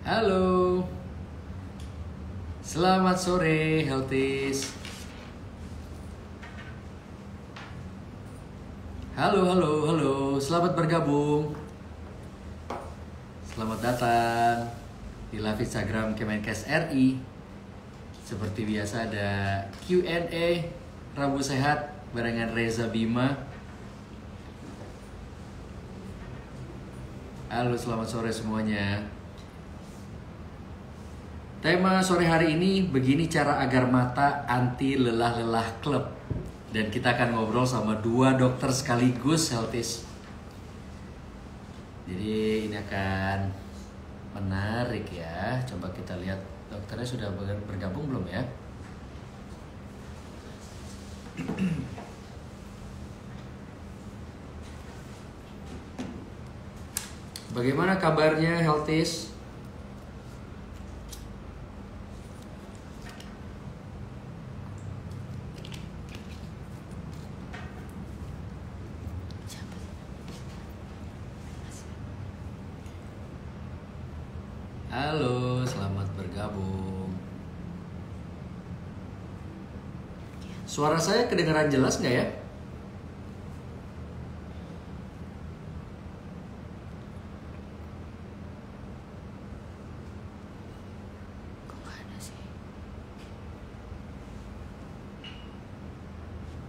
Halo, selamat sore Healthies. Halo, selamat bergabung. Selamat datang di live Instagram Kemenkes RI. Seperti biasa ada Q&A Rabu Sehat barengan Reza Bima. Halo, selamat sore semuanya. Tema sore hari ini begini cara agar mata anti lelah-lelah klub. Dan kita akan ngobrol sama dua dokter sekaligus Healthies. Jadi ini akan menarik ya. Coba kita lihat dokternya sudah bergabung belum ya? Bagaimana kabarnya Healthies? Halo, selamat bergabung. Suara saya kedengaran jelas nggak ya?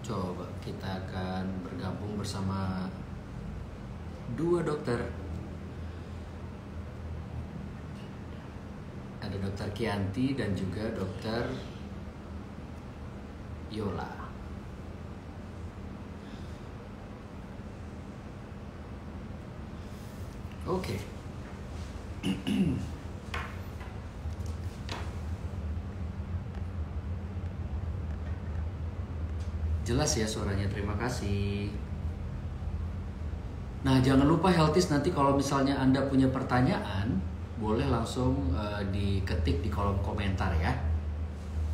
Coba kita akan bergabung bersama dua dokter. Ada dokter Kianti dan juga dokter Yola. Oke. Jelas ya suaranya, terima kasih. Nah, jangan lupa Healthies, nanti kalau misalnya Anda punya pertanyaan, boleh langsung diketik di kolom komentar ya.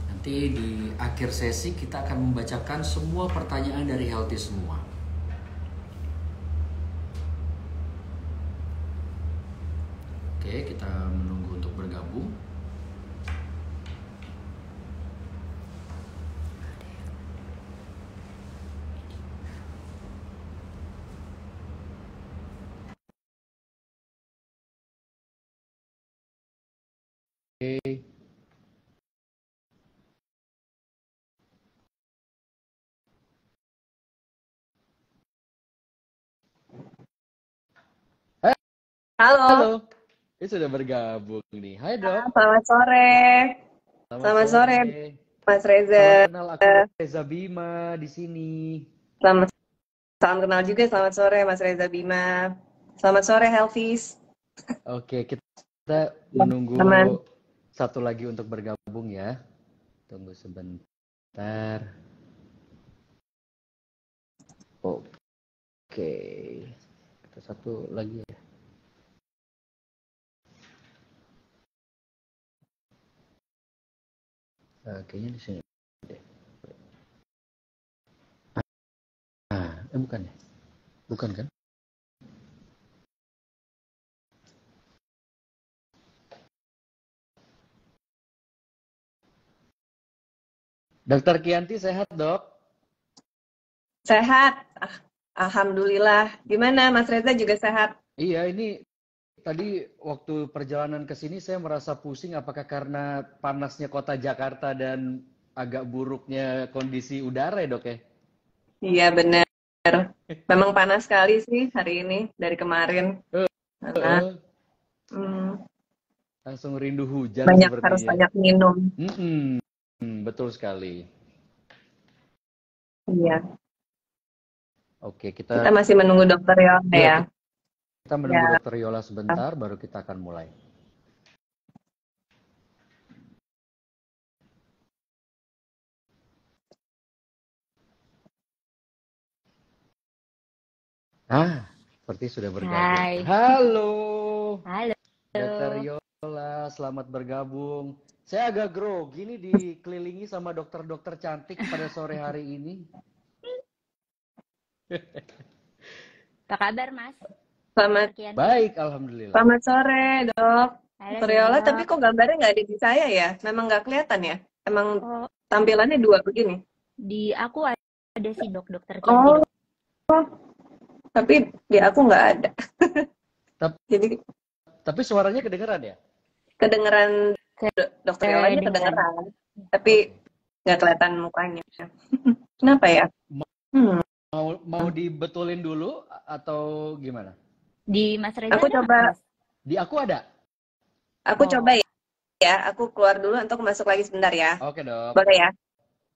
Nanti di akhir sesi kita akan membacakan semua pertanyaan dari Healthies semua. Oke, kita menunggu untuk bergabung. Oke. Halo. Halo, ini sudah bergabung nih. Hai dok. Selamat sore. Selamat sore, Mas Reza. Salam kenal, aku Reza Bima di sini. Salam kenal juga, selamat sore Mas Reza Bima. Selamat sore Healthies. Oke, kita menunggu Teman. satu lagi untuk bergabung ya. Tunggu sebentar. Oke, kita satu lagi ya. Kayaknya di sini deh. Bukan ya? Bukan kan? Dokter Kianti sehat dok? Sehat. Alhamdulillah. Gimana Mas Reza juga sehat? Iya, ini tadi waktu perjalanan ke sini saya merasa pusing, apakah karena panasnya kota Jakarta dan agak buruknya kondisi udara ya dok ya? Iya benar. Memang panas sekali sih hari ini dari kemarin. Karena Langsung rindu hujan harus sepertinya. banyak minum. Betul sekali. Iya. Oke, Kita masih menunggu dokter Yola iya, ya. kita menunggu dokter Yola sebentar, baru kita akan mulai. Seperti sudah bergabung. Hai. Halo. Halo. Dokter Yola, selamat bergabung. Saya agak grogi nih dikelilingi sama dokter-dokter cantik pada sore hari ini. Apa kabar, Mas? Selamat. Baik, alhamdulillah. Selamat sore, Dok. Halo Dr. Yola, tapi dok. kok gambarnya nggak ada di saya ya? Memang nggak kelihatan ya? Emang Oh, tampilannya dua begini? di aku ada sih dok, dokter Kianti Oh, dok. tapi di aku nggak ada. Tap- Jadi Tapi suaranya kedengeran ya? kedengeran Dr. Yolanya Kedengeran. kedengeran, tapi Oke. nggak kelihatan mukanya. Kenapa ya? Hmm. Mau dibetulin dulu atau gimana? Di Mas Reza Aku ada nggak, coba, Mas? Di aku ada. aku Oh, coba ya. Aku keluar dulu untuk masuk lagi sebentar ya. Oke, Dok. Boleh ya?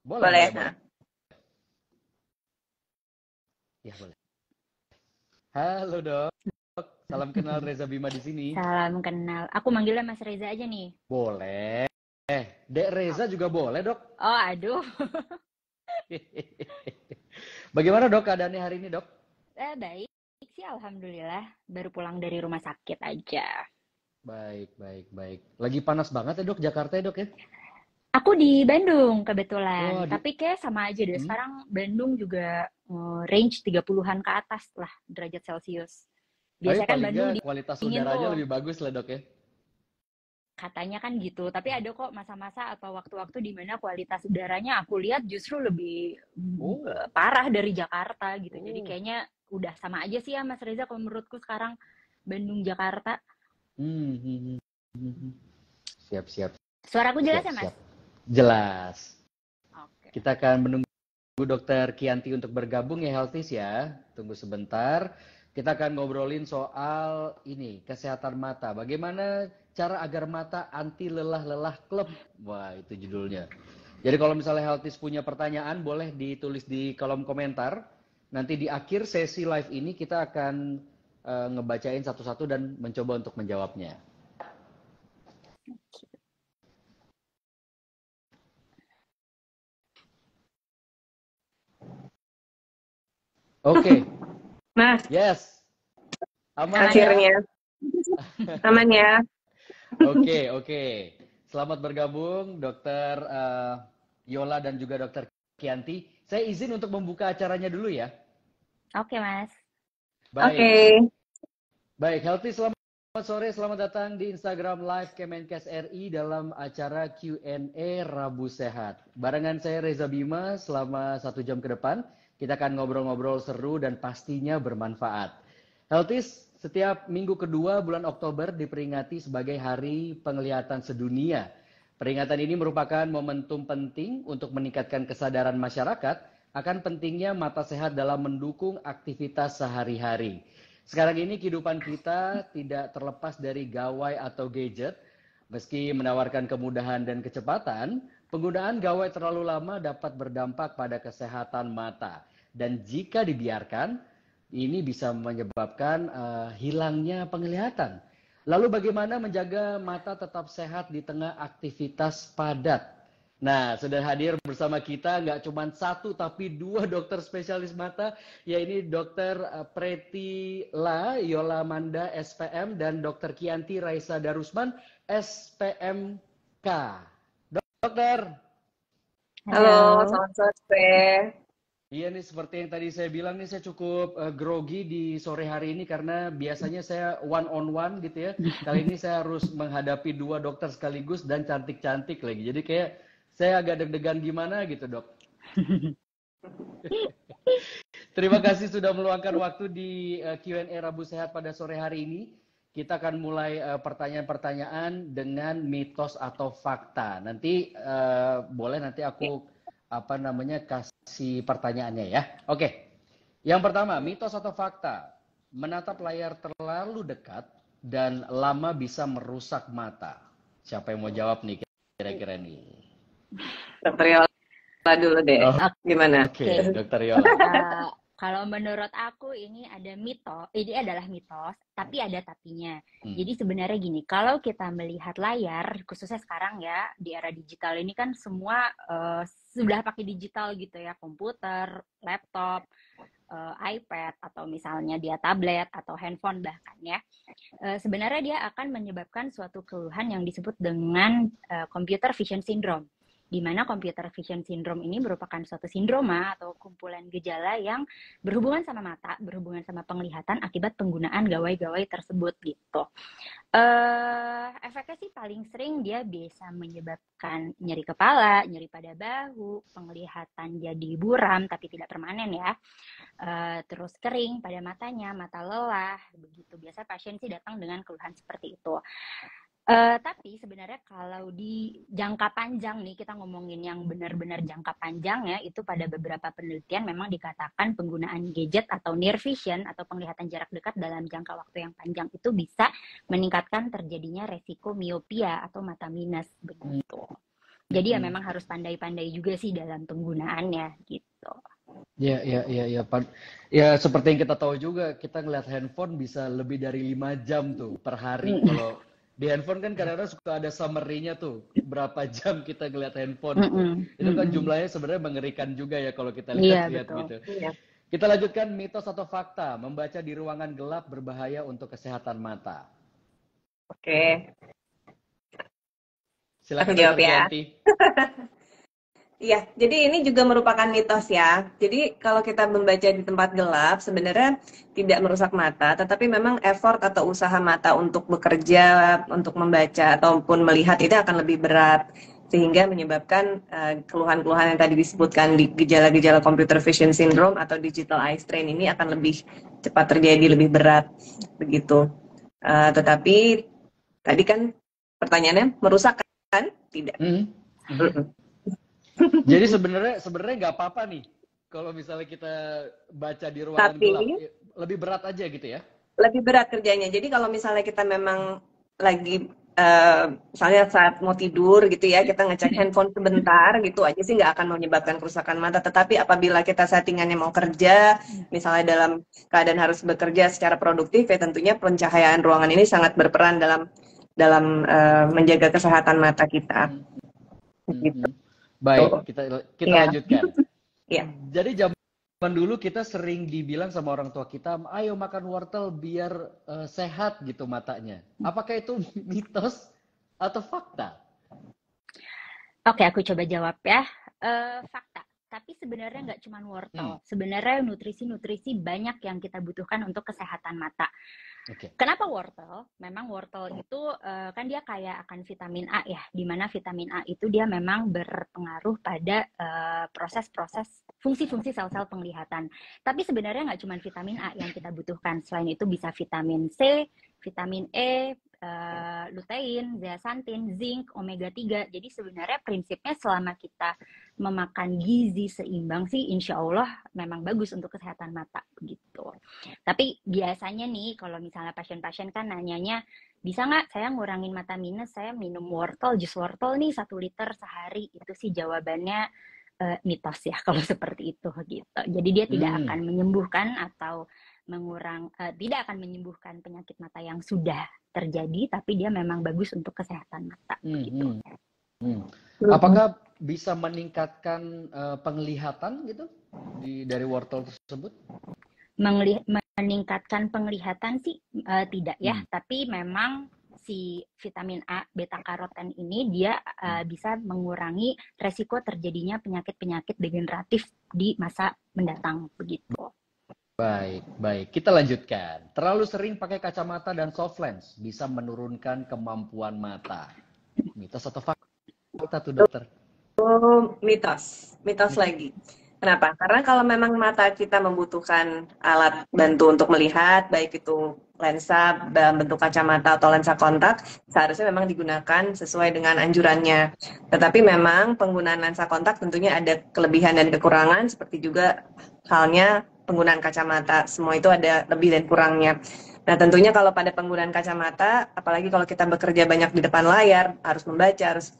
Boleh, Boleh. boleh, boleh. Nah. Ya, boleh. Halo, Dok. Salam kenal Reza Bima di sini. salam kenal. Aku manggilnya Mas Reza aja nih. Boleh. Dek Reza juga boleh, Dok. Oh, aduh. Bagaimana, Dok, keadaannya hari ini, Dok? Baik sih, alhamdulillah. Baru pulang dari rumah sakit aja. Baik, baik, baik. Lagi panas banget ya, Dok, Jakarta ya, Dok ya? Aku di Bandung kebetulan, Wah, tapi kayak sama aja deh. Hmm? Sekarang Bandung juga range 30-an ke atas lah derajat Celcius. Tapi Biasanya kan paling Bandung nggak kualitas dingin udaranya tuh. lebih bagus lah, Dok ya? Katanya kan gitu, tapi ada kok masa-masa atau waktu-waktu di mana kualitas udaranya aku lihat justru lebih Oh, parah dari Jakarta gitu. Jadi oh. kayaknya udah sama aja sih ya Mas Reza kalau menurutku sekarang Bandung Jakarta. Hmm, hmm, hmm, hmm. Siap, siap, Suaraku jelas siap, ya Mas? siap. Jelas. Oke. Kita akan menunggu Dokter Kianti untuk bergabung ya, Healthies ya. Tunggu sebentar. Kita akan ngobrolin soal ini, kesehatan mata. Bagaimana cara agar mata anti lelah-lelah klub? Wah, itu judulnya. Jadi kalau misalnya Healthies punya pertanyaan, boleh ditulis di kolom komentar. Nanti di akhir sesi live ini kita akan ngebacain satu-satu dan mencoba untuk menjawabnya. Oke. Nah, Yes. Aman ya? akhirnya aman ya. Oke, oke. Selamat bergabung Dokter Yola dan juga Dokter Kianti. Saya izin untuk membuka acaranya dulu ya. Oke Mas. Baik. Oke. Baik, Healthy, selamat sore, selamat datang di Instagram Live Kemenkes RI dalam acara Q&A Rabu Sehat. Barengan saya Reza Bima selama 1 jam ke depan. Kita akan ngobrol-ngobrol seru dan pastinya bermanfaat. Healthy, setiap minggu kedua bulan Oktober diperingati sebagai Hari Penglihatan Sedunia. Peringatan ini merupakan momentum penting untuk meningkatkan kesadaran masyarakat akan pentingnya mata sehat dalam mendukung aktivitas sehari-hari. Sekarang ini kehidupan kita tidak terlepas dari gawai atau gadget. Meski menawarkan kemudahan dan kecepatan, penggunaan gawai terlalu lama dapat berdampak pada kesehatan mata. Dan jika dibiarkan, ini bisa menyebabkan hilangnya penglihatan. Lalu bagaimana menjaga mata tetap sehat di tengah aktivitas padat? Nah, sudah hadir bersama kita nggak cuma 1 tapi 2 dokter spesialis mata, yaitu Dokter Preti La Yolamanda SPM dan Dokter Kianti Raisa Darusman SPMK. Dokter. Halo, selamat sore. Iya nih, seperti yang tadi saya bilang nih, saya cukup grogi di sore hari ini karena biasanya saya one on one gitu ya. Kali ini saya harus menghadapi 2 dokter sekaligus dan cantik-cantik lagi. Jadi kayak saya agak deg-degan gimana gitu, Dok. Terima kasih sudah meluangkan waktu di Q&A Rabu Sehat pada sore hari ini. Kita akan mulai pertanyaan-pertanyaan dengan mitos atau fakta. Nanti boleh nanti aku kasih pertanyaannya ya. Oke. Yang pertama, mitos atau fakta. Menatap layar terlalu dekat dan lama bisa merusak mata. Siapa yang mau jawab nih kira-kira nih? Dokter Yola dulu deh. Gimana? Oke, Dokter Yola. Kalau menurut aku ini adalah mitos, tapi ada tapinya. Jadi sebenarnya gini, kalau kita melihat layar, khususnya sekarang ya, di era digital ini kan semua sudah pakai digital gitu ya, komputer, laptop, iPad, atau misalnya dia tablet atau handphone bahkan ya. Sebenarnya dia akan menyebabkan suatu keluhan yang disebut dengan computer vision syndrome. di mana computer vision syndrome ini merupakan suatu sindroma atau kumpulan gejala yang berhubungan sama mata, berhubungan sama penglihatan akibat penggunaan gawai-gawai tersebut gitu. Efeknya sih paling sering dia bisa menyebabkan nyeri kepala, nyeri pada bahu, penglihatan jadi buram tapi tidak permanen ya. Terus kering pada matanya, mata lelah, begitu. Biasa pasien sih datang dengan keluhan seperti itu. Tapi sebenarnya kalau di jangka panjang nih, kita ngomongin yang benar-benar jangka panjang ya, itu pada beberapa penelitian memang dikatakan penggunaan gadget atau near vision atau penglihatan jarak dekat dalam jangka waktu yang panjang itu bisa meningkatkan terjadinya resiko miopia atau mata minus begitu. Jadi ya memang harus pandai-pandai juga sih dalam penggunaannya gitu. Ya, ya seperti yang kita tahu juga, kita ngeliat handphone bisa lebih dari 5 jam tuh per hari. Kalau di handphone kan kadang-kadang suka ada summary-nya tuh, berapa jam kita ngeliat handphone gitu. Itu kan jumlahnya sebenarnya mengerikan juga ya kalau kita lihat-lihat gitu. Iya. Kita lanjutkan mitos atau fakta, membaca di ruangan gelap berbahaya untuk kesehatan mata. Oke. Silakan aku jawab ya. Yanti. Iya, jadi ini juga merupakan mitos ya. Jadi kalau kita membaca di tempat gelap sebenarnya tidak merusak mata, tetapi memang effort atau usaha mata untuk bekerja, untuk membaca ataupun melihat itu akan lebih berat, sehingga menyebabkan keluhan-keluhan yang tadi disebutkan di gejala-gejala computer vision syndrome atau digital eye strain ini akan lebih cepat terjadi, lebih berat begitu. Tetapi tadi kan pertanyaannya merusak kan? Tidak. Jadi sebenarnya nggak apa-apa nih kalau misalnya kita baca di ruangan gelap, lebih berat aja gitu ya? Lebih berat kerjanya. Jadi kalau misalnya kita memang lagi misalnya saat mau tidur gitu ya, kita ngecek handphone sebentar gitu aja sih nggak akan menyebabkan kerusakan mata. Tetapi apabila kita settingannya mau kerja, misalnya dalam keadaan harus bekerja secara produktif, ya tentunya pencahayaan ruangan ini sangat berperan dalam menjaga kesehatan mata kita. Gitu. Baik, kita lanjutkan. Ya. Jadi zaman dulu kita sering dibilang sama orang tua kita, ayo makan wortel biar sehat gitu matanya. Apakah itu mitos atau fakta? Oke, aku coba jawab ya. Fakta. Tapi sebenarnya nggak cuma wortel. Sebenarnya nutrisi-nutrisi banyak yang kita butuhkan untuk kesehatan mata. Okay. Kenapa wortel? Memang wortel itu kan dia kaya akan vitamin A ya, di mana vitamin A itu dia memang berpengaruh pada proses-proses fungsi-fungsi sel-sel penglihatan. Tapi sebenarnya nggak cuma vitamin A yang kita butuhkan. Selain itu bisa vitamin C, vitamin E, lutein, zeaxanthin, zinc, omega 3. Jadi sebenarnya prinsipnya selama kita memakan gizi seimbang sih insya Allah memang bagus untuk kesehatan mata begitu. Tapi biasanya nih kalau misalnya pasien-pasien kan nanyanya, bisa nggak saya ngurangin mata minus, saya minum wortel, jus wortel nih 1 liter sehari. Itu sih jawabannya mitos ya kalau seperti itu gitu. Jadi dia tidak akan menyembuhkan atau tidak akan menyembuhkan penyakit mata yang sudah terjadi, tapi dia memang bagus untuk kesehatan mata. Gitu. Apakah bisa meningkatkan penglihatan gitu dari wortel tersebut? Meningkatkan penglihatan sih tidak ya, tapi memang si vitamin A, beta karoten ini dia bisa mengurangi resiko terjadinya penyakit-penyakit degeneratif di masa mendatang begitu. Baik. Kita lanjutkan. Terlalu sering pakai kacamata dan soft lens bisa menurunkan kemampuan mata. Mitos atau fakta tuh dokter? Mitos lagi. Kenapa? Karena kalau memang mata kita membutuhkan alat bantu untuk melihat, baik itu lensa bentuk kacamata atau lensa kontak, seharusnya memang digunakan sesuai dengan anjurannya. Tetapi memang penggunaan lensa kontak tentunya ada kelebihan dan kekurangan, seperti juga halnya penggunaan kacamata. Semua itu ada lebih dan kurangnya. Nah tentunya kalau pada penggunaan kacamata, apalagi kalau kita bekerja banyak di depan layar, harus membaca, harus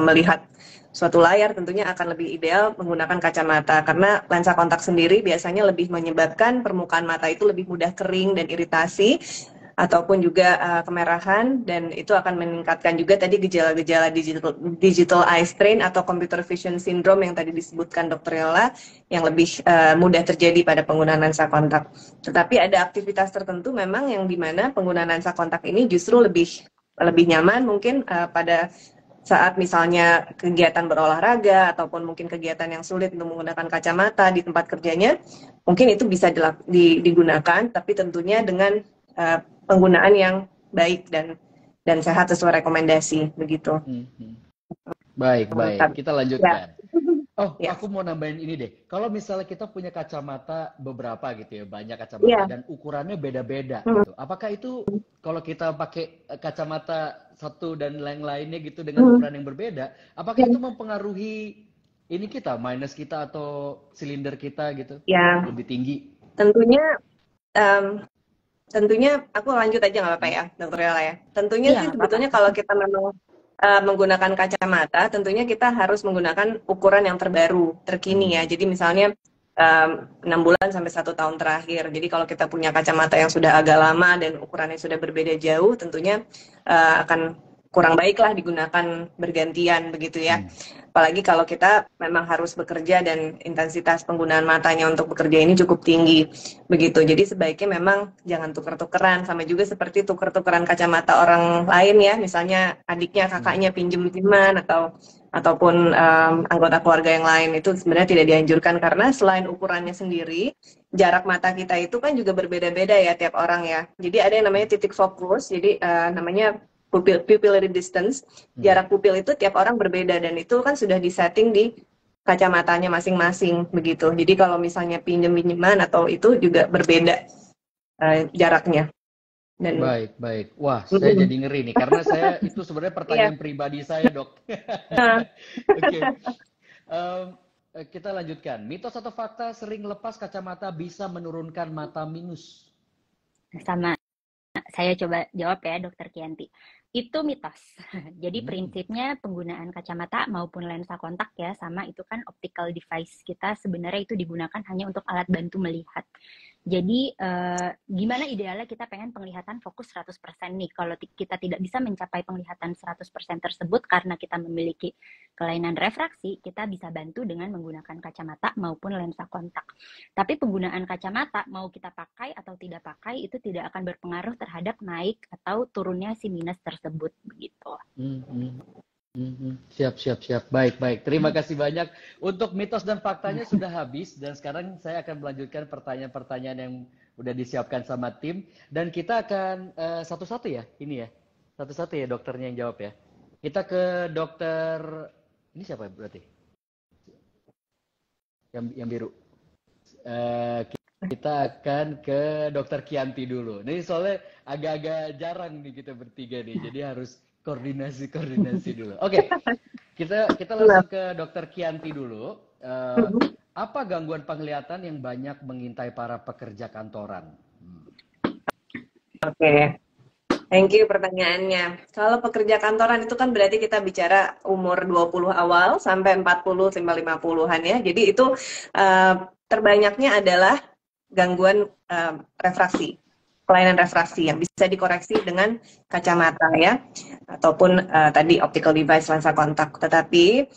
melihat suatu layar, tentunya akan lebih ideal menggunakan kacamata. Karena lensa kontak sendiri biasanya lebih menyebabkan permukaan mata itu lebih mudah kering dan iritasi, ataupun juga kemerahan, dan itu akan meningkatkan juga tadi gejala-gejala digital eye strain atau computer vision syndrome yang tadi disebutkan Dr. Yola, yang lebih mudah terjadi pada penggunaan lensa kontak. Tetapi ada aktivitas tertentu memang yang dimana penggunaan lensa kontak ini justru lebih nyaman mungkin pada saat misalnya kegiatan berolahraga ataupun mungkin kegiatan yang sulit untuk menggunakan kacamata di tempat kerjanya, mungkin itu bisa digunakan, tapi tentunya dengan penggunaan yang baik dan sehat sesuai rekomendasi begitu. Baik, kita lanjutkan. Ya. Oh, Ya. aku mau nambahin ini deh. Kalau misalnya kita punya kacamata beberapa gitu ya, banyak kacamata dan ukurannya beda-beda gitu. Apakah itu kalau kita pakai kacamata satu dan lain-lainnya gitu dengan ukuran yang berbeda, apakah itu mempengaruhi ini kita, minus kita atau silinder kita gitu? Ya. Lebih tinggi? Tentunya aku lanjut aja nggak apa-apa ya, Dokter Ella ya. Tentunya sih sebetulnya kalau kita memang menggunakan kacamata, tentunya kita harus menggunakan ukuran yang terbaru, terkini ya. Jadi misalnya 6 bulan sampai 1 tahun terakhir. Jadi kalau kita punya kacamata yang sudah agak lama dan ukurannya sudah berbeda jauh, tentunya akan kurang baik lah digunakan bergantian begitu ya. Apalagi kalau kita memang harus bekerja dan intensitas penggunaan matanya untuk bekerja ini cukup tinggi begitu. Jadi sebaiknya memang jangan tuker-tukeran, sama juga seperti tuker-tukeran kacamata orang lain ya, misalnya adiknya, kakaknya pinjem-pinjeman ataupun anggota keluarga yang lain, itu sebenarnya tidak dianjurkan karena selain ukurannya sendiri, jarak mata kita itu kan juga berbeda-beda ya tiap orang ya. Jadi ada yang namanya titik fokus, jadi namanya pupillary distance, jarak pupil itu tiap orang berbeda dan itu kan sudah disetting di kacamatanya masing-masing begitu. Jadi kalau misalnya pinjem-pinjeman atau itu juga berbeda jaraknya. Dan, baik. Wah, saya jadi ngeri nih karena saya itu sebenarnya pertanyaan pribadi saya, Dok. Oke. Kita lanjutkan. Mitos atau fakta sering lepas kacamata bisa menurunkan mata minus? Sama. Saya coba jawab ya, Dokter Kianti. Itu mitos. Jadi prinsipnya penggunaan kacamata maupun lensa kontak ya, sama itu kan optical device kita sebenarnya itu digunakan hanya untuk alat bantu melihat. Jadi gimana idealnya kita pengen penglihatan fokus 100% nih. Kalau kita tidak bisa mencapai penglihatan 100% tersebut karena kita memiliki kelainan refraksi, kita bisa bantu dengan menggunakan kacamata maupun lensa kontak. Tapi penggunaan kacamata mau kita pakai atau tidak pakai itu tidak akan berpengaruh terhadap naik atau turunnya si minus tersebut begitu. Siap. Baik. Terima kasih banyak. Untuk mitos dan faktanya sudah habis dan sekarang saya akan melanjutkan pertanyaan-pertanyaan yang udah disiapkan sama tim dan kita akan satu-satu ya ini ya. Satu-satu ya dokternya yang jawab ya. Kita ke dokter ini siapa berarti? Yang biru. Kita akan ke dokter Kianti dulu. Ini soalnya agak-agak jarang nih kita bertiga nih. Jadi harus koordinasi dulu. Oke. Kita langsung ke dokter Kianti dulu. Apa gangguan penglihatan yang banyak mengintai para pekerja kantoran? Oke. Thank you pertanyaannya. Kalau pekerja kantoran itu kan berarti kita bicara umur 20 awal sampai 40 sampai 50-an ya. Jadi itu terbanyaknya adalah gangguan refraksi, kelainan refraksi yang bisa dikoreksi dengan kacamata ya, ataupun tadi optical device lensa kontak. Tetapi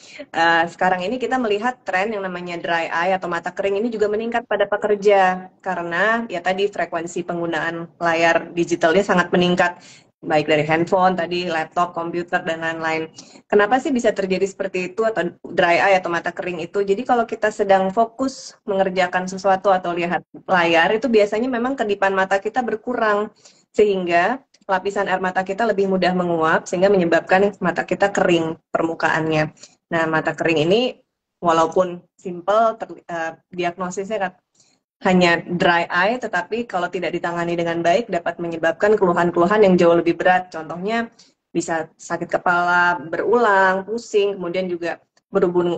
sekarang ini kita melihat tren yang namanya dry eye atau mata kering ini juga meningkat pada pekerja karena ya tadi frekuensi penggunaan layar digitalnya sangat meningkat, baik dari handphone, tadi laptop, komputer, dan lain-lain. Kenapa sih bisa terjadi seperti itu atau dry eye atau mata kering itu? Jadi kalau kita sedang fokus mengerjakan sesuatu atau lihat layar, itu biasanya memang kedipan mata kita berkurang, sehingga lapisan air mata kita lebih mudah menguap, sehingga menyebabkan mata kita kering permukaannya. Nah, mata kering ini walaupun simple, diagnosisnya hanya dry eye, tetapi kalau tidak ditangani dengan baik dapat menyebabkan keluhan-keluhan yang jauh lebih berat. Contohnya bisa sakit kepala berulang, pusing, kemudian juga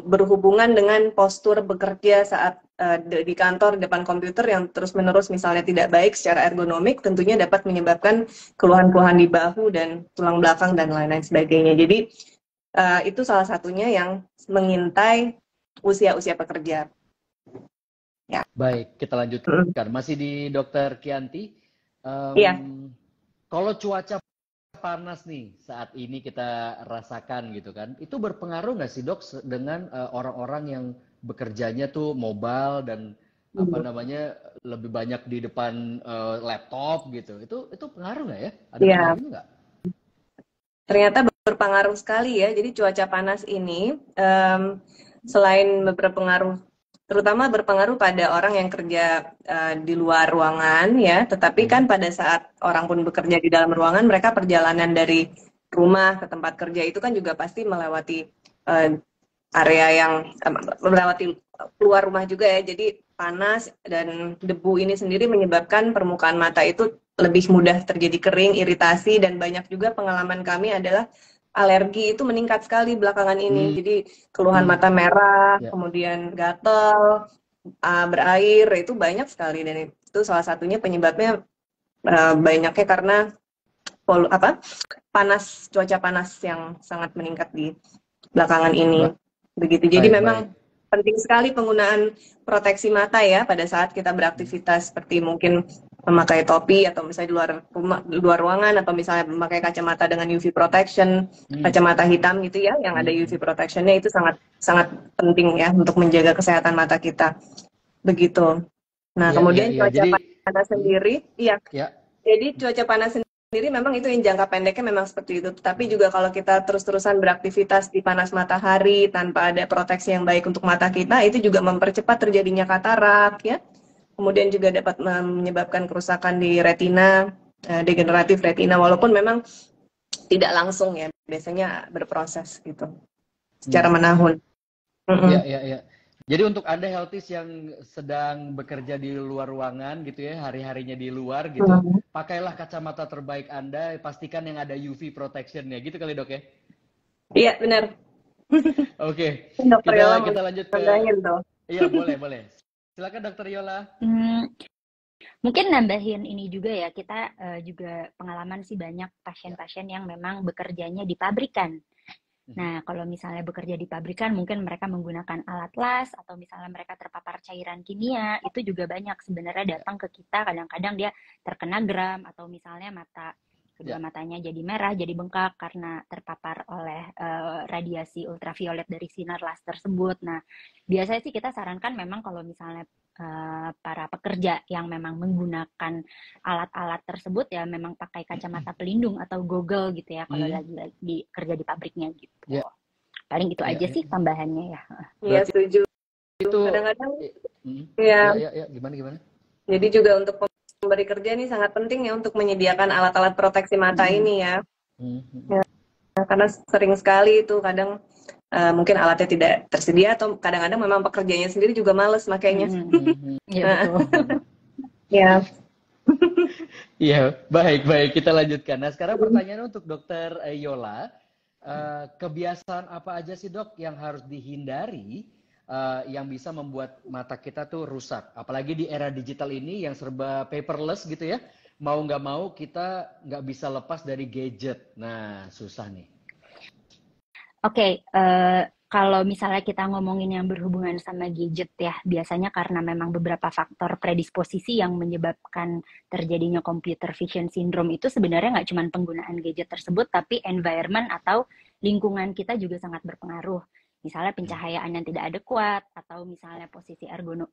berhubungan dengan postur bekerja saat di kantor di depan komputer yang terus-menerus misalnya tidak baik secara ergonomik, tentunya dapat menyebabkan keluhan-keluhan di bahu dan tulang belakang dan lain-lain sebagainya. Jadi itu salah satunya yang mengintai usia-usia pekerja. Ya. Baik, kita lanjutkan. Masih di Dokter Kianti. Iya. Kalau cuaca panas nih saat ini kita rasakan gitu kan, itu berpengaruh nggak sih dok dengan orang-orang yang bekerjanya tuh mobile dan apa namanya lebih banyak di depan laptop gitu? Itu pengaruh nggak ya? Ada pengaruhnya nggak? ternyata berpengaruh sekali ya. Jadi cuaca panas ini selain berpengaruh, terutama berpengaruh pada orang yang kerja di luar ruangan ya, tetapi kan pada saat orang pun bekerja di dalam ruangan, mereka perjalanan dari rumah ke tempat kerja itu kan juga pasti melewati area yang melewati keluar rumah juga ya. Jadi panas dan debu ini sendiri menyebabkan permukaan mata itu lebih mudah terjadi kering, iritasi, dan banyak juga pengalaman kami adalah alergi itu meningkat sekali belakangan ini. Jadi keluhan mata merah, kemudian gatal, berair, itu banyak sekali, dan itu salah satunya penyebabnya banyaknya karena panas, cuaca panas yang sangat meningkat di belakangan ini. Begitu. Jadi memang penting sekali penggunaan proteksi mata ya pada saat kita beraktivitas, seperti mungkin memakai topi atau misalnya di luar ruangan, atau misalnya memakai kacamata dengan UV protection, kacamata hitam gitu ya, yang ada UV protectionnya, itu sangat sangat penting ya untuk menjaga kesehatan mata kita. Begitu. Nah, kemudian cuaca panas sendiri, jadi cuaca panas sendiri memang itu yang jangka pendeknya memang seperti itu. Tapi juga kalau kita terus-terusan beraktivitas di panas matahari tanpa ada proteksi yang baik untuk mata kita, itu juga mempercepat terjadinya katarak ya. Kemudian juga dapat menyebabkan kerusakan di retina, degeneratif retina, walaupun memang tidak langsung ya, biasanya berproses gitu, secara menahun. Iya. Jadi untuk Anda healthies yang sedang bekerja di luar ruangan gitu ya, hari-harinya di luar gitu, pakailah kacamata terbaik Anda, pastikan yang ada UV protection-nya, gitu kali Dok ya? Iya, benar. Oke, Dokter Yola kita lanjut ke... Iya, boleh. Silakan Dokter Yola. Mungkin nambahin ini juga ya, kita juga pengalaman sih banyak pasien-pasien yang memang bekerjanya di pabrikan. Nah, kalau misalnya bekerja di pabrikan, mungkin mereka menggunakan alat las, atau misalnya mereka terpapar cairan kimia, itu juga banyak sebenarnya datang ke kita, kadang-kadang dia terkena gram, atau misalnya kedua matanya jadi merah, jadi bengkak karena terpapar oleh radiasi ultraviolet dari sinar las tersebut. Nah, biasanya sih kita sarankan memang kalau misalnya para pekerja yang memang menggunakan alat-alat tersebut ya memang pakai kacamata pelindung atau goggle gitu ya kalau lagi kerja di pabriknya gitu. Paling itu aja sih tambahannya ya. Iya, setuju. Itu kadang-kadang ya gimana? Jadi juga untuk pemberi kerja nih sangat penting ya untuk menyediakan alat-alat proteksi mata ini ya. Ya. Karena sering sekali itu kadang mungkin alatnya tidak tersedia, atau kadang-kadang memang pekerjanya sendiri juga males makanya. Iya betul. Ya. Iya, baik kita lanjutkan. Nah, sekarang pertanyaan untuk Dokter Yola, kebiasaan apa aja sih Dok yang harus dihindari yang bisa membuat mata kita tuh rusak? Apalagi di era digital ini yang serba paperless gitu ya, mau nggak mau kita nggak bisa lepas dari gadget. Nah, susah nih. Oke, kalau misalnya kita ngomongin yang berhubungan sama gadget ya, biasanya karena memang beberapa faktor predisposisi yang menyebabkan terjadinya computer vision syndrome itu sebenarnya nggak cuma penggunaan gadget tersebut, tapi environment atau lingkungan kita juga sangat berpengaruh. Misalnya pencahayaan yang tidak adekuat, atau misalnya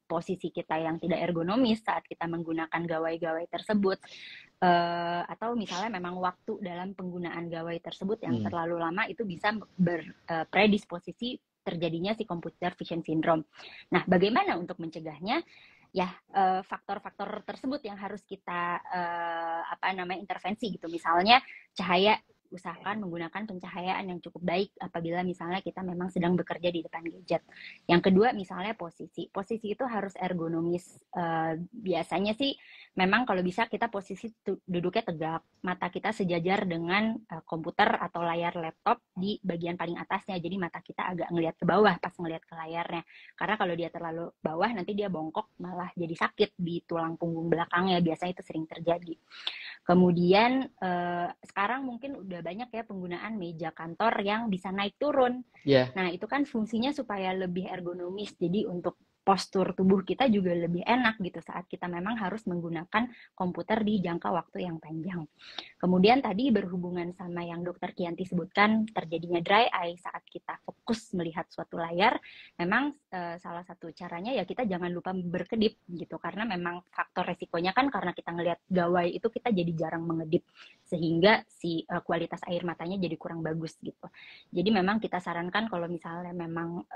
posisi kita yang tidak ergonomis saat kita menggunakan gawai-gawai tersebut, atau misalnya memang waktu dalam penggunaan gawai tersebut yang terlalu lama, itu bisa berpredisposisi terjadinya si computer vision syndrome. Nah, bagaimana untuk mencegahnya? Ya, faktor-faktor tersebut yang harus kita intervensi gitu. Misalnya cahaya, usahakan menggunakan pencahayaan yang cukup baik apabila misalnya kita memang sedang bekerja di depan gadget. Yang kedua, misalnya posisi itu harus ergonomis. Biasanya sih memang kalau bisa kita posisi duduknya tegak, mata kita sejajar dengan komputer atau layar laptop di bagian paling atasnya, jadi mata kita agak ngelihat ke bawah pas ngelihat ke layarnya, karena kalau dia terlalu bawah nanti dia bongkok malah jadi sakit di tulang punggung belakangnya, biasanya itu sering terjadi. Kemudian sekarang mungkin udah banyak ya penggunaan meja kantor yang bisa naik turun. Nah, itu kan fungsinya supaya lebih ergonomis. Jadi untuk postur tubuh kita juga lebih enak gitu saat kita memang harus menggunakan komputer di jangka waktu yang panjang. Kemudian tadi berhubungan sama yang Dokter Kianti sebutkan, terjadinya dry eye saat kita fokus melihat suatu layar, memang salah satu caranya ya kita jangan lupa berkedip gitu, karena memang faktor resikonya kan karena kita ngelihat gawai itu kita jadi jarang mengedip. sehingga si kualitas air matanya jadi kurang bagus gitu. Jadi memang kita sarankan kalau misalnya memang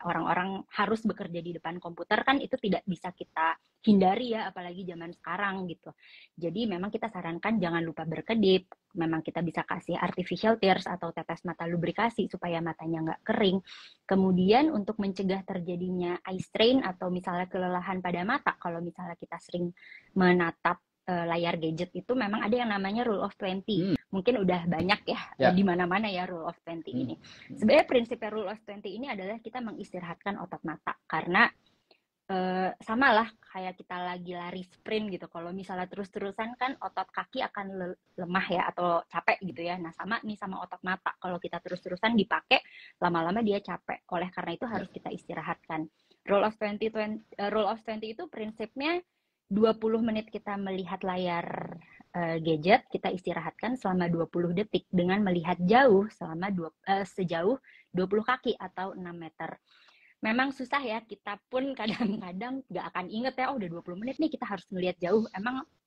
orang-orang harus bekerja di depan komputer kan itu tidak bisa kita hindari ya, apalagi zaman sekarang gitu. Jadi memang kita sarankan jangan lupa berkedip, memang kita bisa kasih artificial tears atau tetes mata lubrikasi supaya matanya nggak kering. Kemudian untuk mencegah terjadinya eye strain atau misalnya kelelahan pada mata, kalau misalnya kita sering menatap layar gadget itu memang ada yang namanya rule of 20. Mungkin udah banyak ya di mana-mana ya rule of 20 ini. Sebenarnya prinsipnya rule of 20 ini adalah kita mengistirahatkan otot mata karena sama lah kayak kita lagi lari sprint gitu. Kalau misalnya terus-terusan kan otot kaki akan lemah ya atau capek gitu ya. Nah sama nih sama otot mata. Kalau kita terus-terusan dipakai, lama-lama dia capek. Oleh karena itu harus kita istirahatkan. Rule of 20 itu prinsipnya 20 menit kita melihat layar gadget, kita istirahatkan selama 20 detik dengan melihat jauh selama sejauh 20 kaki atau 6 meter. Memang susah ya, kita pun kadang-kadang nggak akan inget ya, udah 20 menit nih kita harus melihat jauh.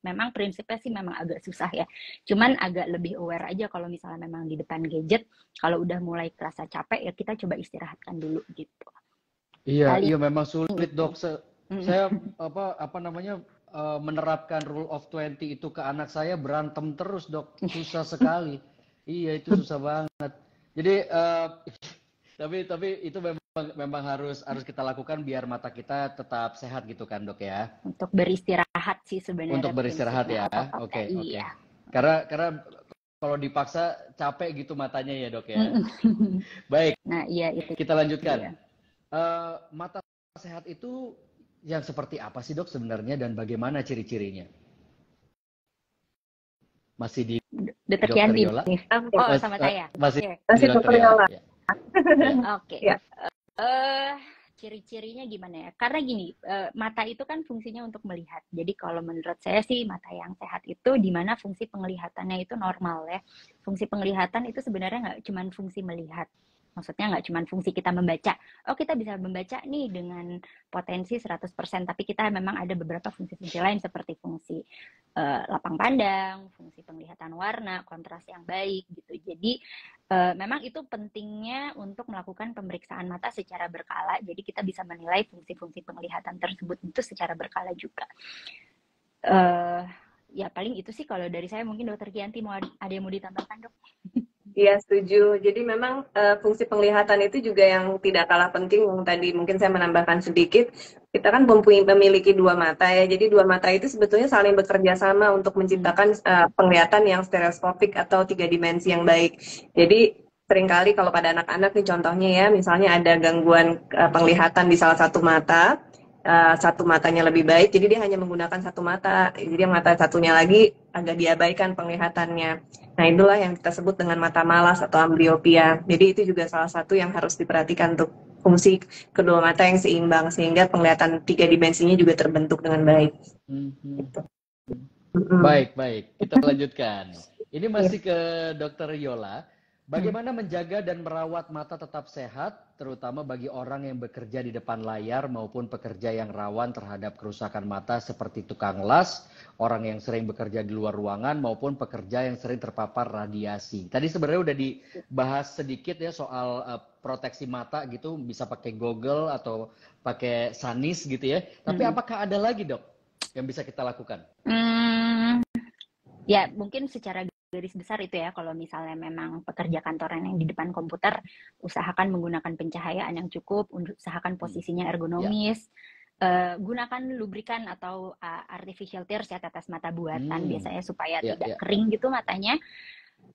Memang prinsipnya sih memang agak susah ya. Cuman agak lebih aware aja kalau misalnya memang di depan gadget, kalau udah mulai kerasa capek ya kita coba istirahatkan dulu gitu. Iya, memang sulit dok. Saya menerapkan rule of 20 itu ke anak saya berantem terus dok, susah sekali. Iya itu susah banget. Jadi tapi itu memang harus kita lakukan biar mata kita tetap sehat gitu kan dok ya. Untuk beristirahat sih sebenarnya. Untuk beristirahat ya. Oke. Iya. Karena kalau dipaksa capek gitu matanya ya dok ya. Baik. Nah iya itu. Kita lanjutkan. Iya. Mata sehat itu yang seperti apa sih dok sebenarnya dan bagaimana ciri-cirinya? Masih di Dr. Yola? Oh sama saya. Masih Dr. Yola. Oke. Ciri-cirinya gimana ya? Karena gini, mata itu kan fungsinya untuk melihat. Jadi kalau menurut saya sih mata yang sehat itu di mana fungsi penglihatannya itu normal ya. Fungsi penglihatan itu sebenarnya nggak cuma fungsi melihat. Maksudnya nggak cuma fungsi kita membaca. Oh kita bisa membaca nih dengan potensi 100%, tapi kita memang ada beberapa fungsi-fungsi lain seperti fungsi lapang pandang, fungsi penglihatan warna, kontras yang baik gitu. Jadi memang itu pentingnya untuk melakukan pemeriksaan mata secara berkala. Jadi kita bisa menilai fungsi-fungsi penglihatan tersebut itu secara berkala juga. Ya paling itu sih kalau dari saya. Mungkin Dokter Kianti ada yang mau ditambahkan dok? Iya, setuju. Jadi memang fungsi penglihatan itu juga yang tidak kalah penting. Yang tadi mungkin saya menambahkan sedikit. Kita kan memiliki dua mata ya. Jadi dua mata itu sebetulnya saling bekerja sama untuk menciptakan penglihatan yang stereoskopik atau 3 dimensi yang baik. Jadi seringkali kalau pada anak-anak nih contohnya ya, misalnya ada gangguan penglihatan di salah satu mata. Satu matanya lebih baik, jadi dia hanya menggunakan satu mata, jadi mata satunya lagi agak diabaikan penglihatannya. Nah itulah yang kita sebut dengan mata malas atau ambliopia. Jadi itu juga salah satu yang harus diperhatikan untuk fungsi kedua mata yang seimbang sehingga penglihatan 3 dimensinya juga terbentuk dengan baik. Gitu. Baik, kita lanjutkan. Ini masih ke Dokter Yola. Bagaimana menjaga dan merawat mata tetap sehat, terutama bagi orang yang bekerja di depan layar maupun pekerja yang rawan terhadap kerusakan mata seperti tukang las, orang yang sering bekerja di luar ruangan, maupun pekerja yang sering terpapar radiasi. Tadi sebenarnya udah dibahas sedikit ya soal proteksi mata gitu, bisa pakai goggle atau pakai sanis gitu ya. Tapi apakah ada lagi dok yang bisa kita lakukan? Ya mungkin secara garis besar itu ya, kalau misalnya memang pekerja kantoran yang di depan komputer, usahakan menggunakan pencahayaan yang cukup, usahakan posisinya ergonomis, gunakan lubrikan atau artificial tears ya, tetes mata buatan biasanya supaya tidak kering gitu matanya.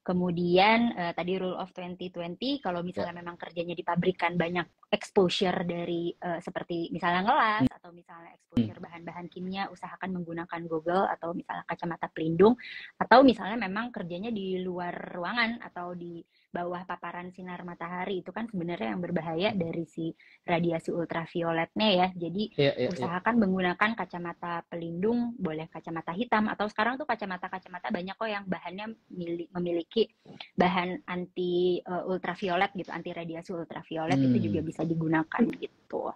Kemudian tadi rule of 2020, kalau misalnya memang kerjanya di pabrikan banyak exposure dari seperti misalnya ngelas atau misalnya exposure bahan-bahan kimia, usahakan menggunakan goggle atau misalnya kacamata pelindung, atau misalnya memang kerjanya di luar ruangan atau di bawah paparan sinar matahari, itu kan sebenarnya yang berbahaya dari si radiasi ultravioletnya ya. Jadi usahakan menggunakan kacamata pelindung, boleh kacamata hitam, atau sekarang tuh kacamata banyak kok yang bahannya memiliki bahan anti ultraviolet gitu, anti radiasi ultraviolet, itu juga bisa digunakan gitu.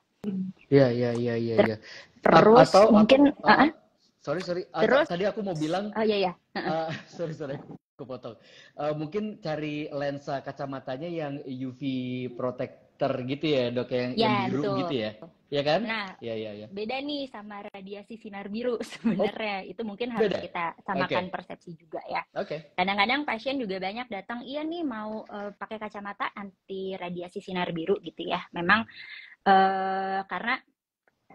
Iya. Terus mungkin Sorry, Terus, tadi aku mau bilang, oh iya, sorry, aku potong. Mungkin cari lensa kacamatanya yang UV protector gitu ya, Dok, yang ya biru betul. gitu ya, ya kan? Nah, Ya. beda nih sama radiasi sinar biru Oh, sebenarnya. Itu mungkin harus beda. kita Oke, samakan persepsi juga ya. oke. Kadang-kadang pasien juga banyak datang, iya nih mau pakai kacamata anti radiasi sinar biru gitu ya. Memang karena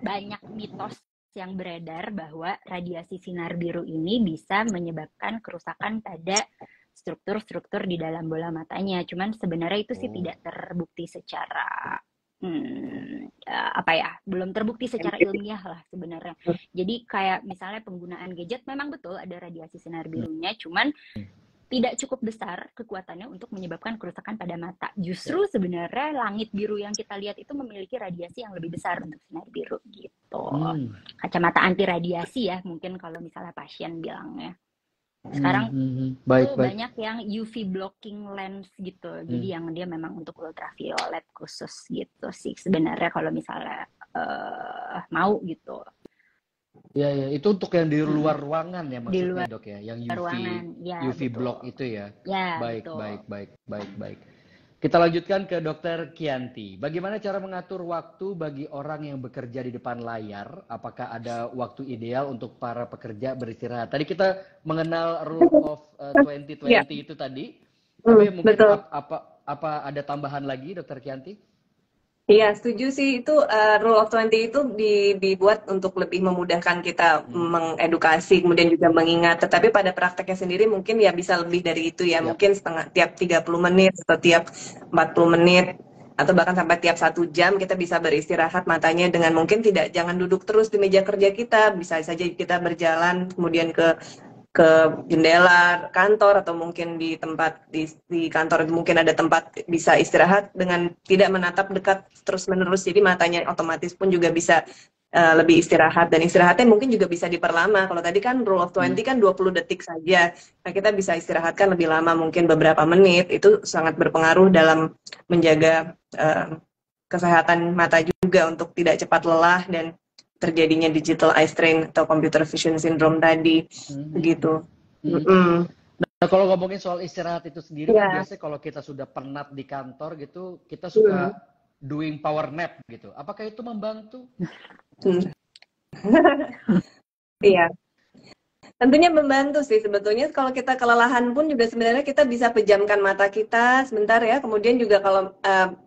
banyak mitos yang beredar bahwa radiasi sinar biru ini bisa menyebabkan kerusakan pada struktur-struktur di dalam bola matanya. Cuman sebenarnya itu sih Oh, tidak terbukti secara apa ya, belum terbukti secara ilmiah lah sebenarnya. Jadi kayak misalnya penggunaan gadget memang betul ada radiasi sinar birunya, cuman tidak cukup besar kekuatannya untuk menyebabkan kerusakan pada mata. Justru sebenarnya langit biru yang kita lihat itu memiliki radiasi yang lebih besar untuk sinar biru gitu. Kacamata anti radiasi ya, mungkin kalau misalnya pasien bilangnya. Sekarang baik. tuh banyak yang UV blocking lens gitu. Jadi yang dia memang untuk ultraviolet khusus gitu sih sebenarnya kalau misalnya mau gitu. Ya, itu untuk yang di luar ruangan ya Di maksudnya, luar Dok ya, yang ruangan, ya UV betul. block itu ya. Ya Baik, betul. baik. Kita lanjutkan ke Dokter Kianti. Bagaimana cara mengatur waktu bagi orang yang bekerja di depan layar? Apakah ada waktu ideal untuk para pekerja beristirahat? Tadi kita mengenal rule of 2020 Ya, itu tadi, tapi mungkin betul. apa ada tambahan lagi, Dokter Kianti? Iya, setuju sih. Itu Rule of 20 itu dibuat untuk lebih memudahkan kita mengedukasi, kemudian juga mengingat. Tetapi pada prakteknya sendiri mungkin ya bisa lebih dari itu ya. Yap. Mungkin tiap 30 menit atau tiap 40 menit atau bahkan sampai tiap 1 jam kita bisa beristirahat matanya dengan mungkin jangan duduk terus di meja kerja kita. Bisa saja kita berjalan kemudian ke jendela kantor atau mungkin di tempat di kantor mungkin ada tempat bisa istirahat dengan tidak menatap dekat terus-menerus, jadi matanya otomatis pun juga bisa lebih istirahat, dan istirahatnya mungkin juga bisa diperlama. Kalau tadi kan rule of 20 kan 20 detik saja, nah kita bisa istirahatkan lebih lama, mungkin beberapa menit. Itu sangat berpengaruh dalam menjaga kesehatan mata juga untuk tidak cepat lelah dan terjadinya digital eye strain atau computer vision syndrome tadi, begitu. Nah, kalau ngomongin soal istirahat itu sendiri kan Ya. biasanya kalau kita sudah penat di kantor gitu, kita suka doing power nap gitu. Apakah itu membantu? Iya. Tentunya membantu sih sebetulnya. Kalau kita kelelahan pun juga sebenarnya kita bisa pejamkan mata kita sebentar ya. Kemudian juga kalau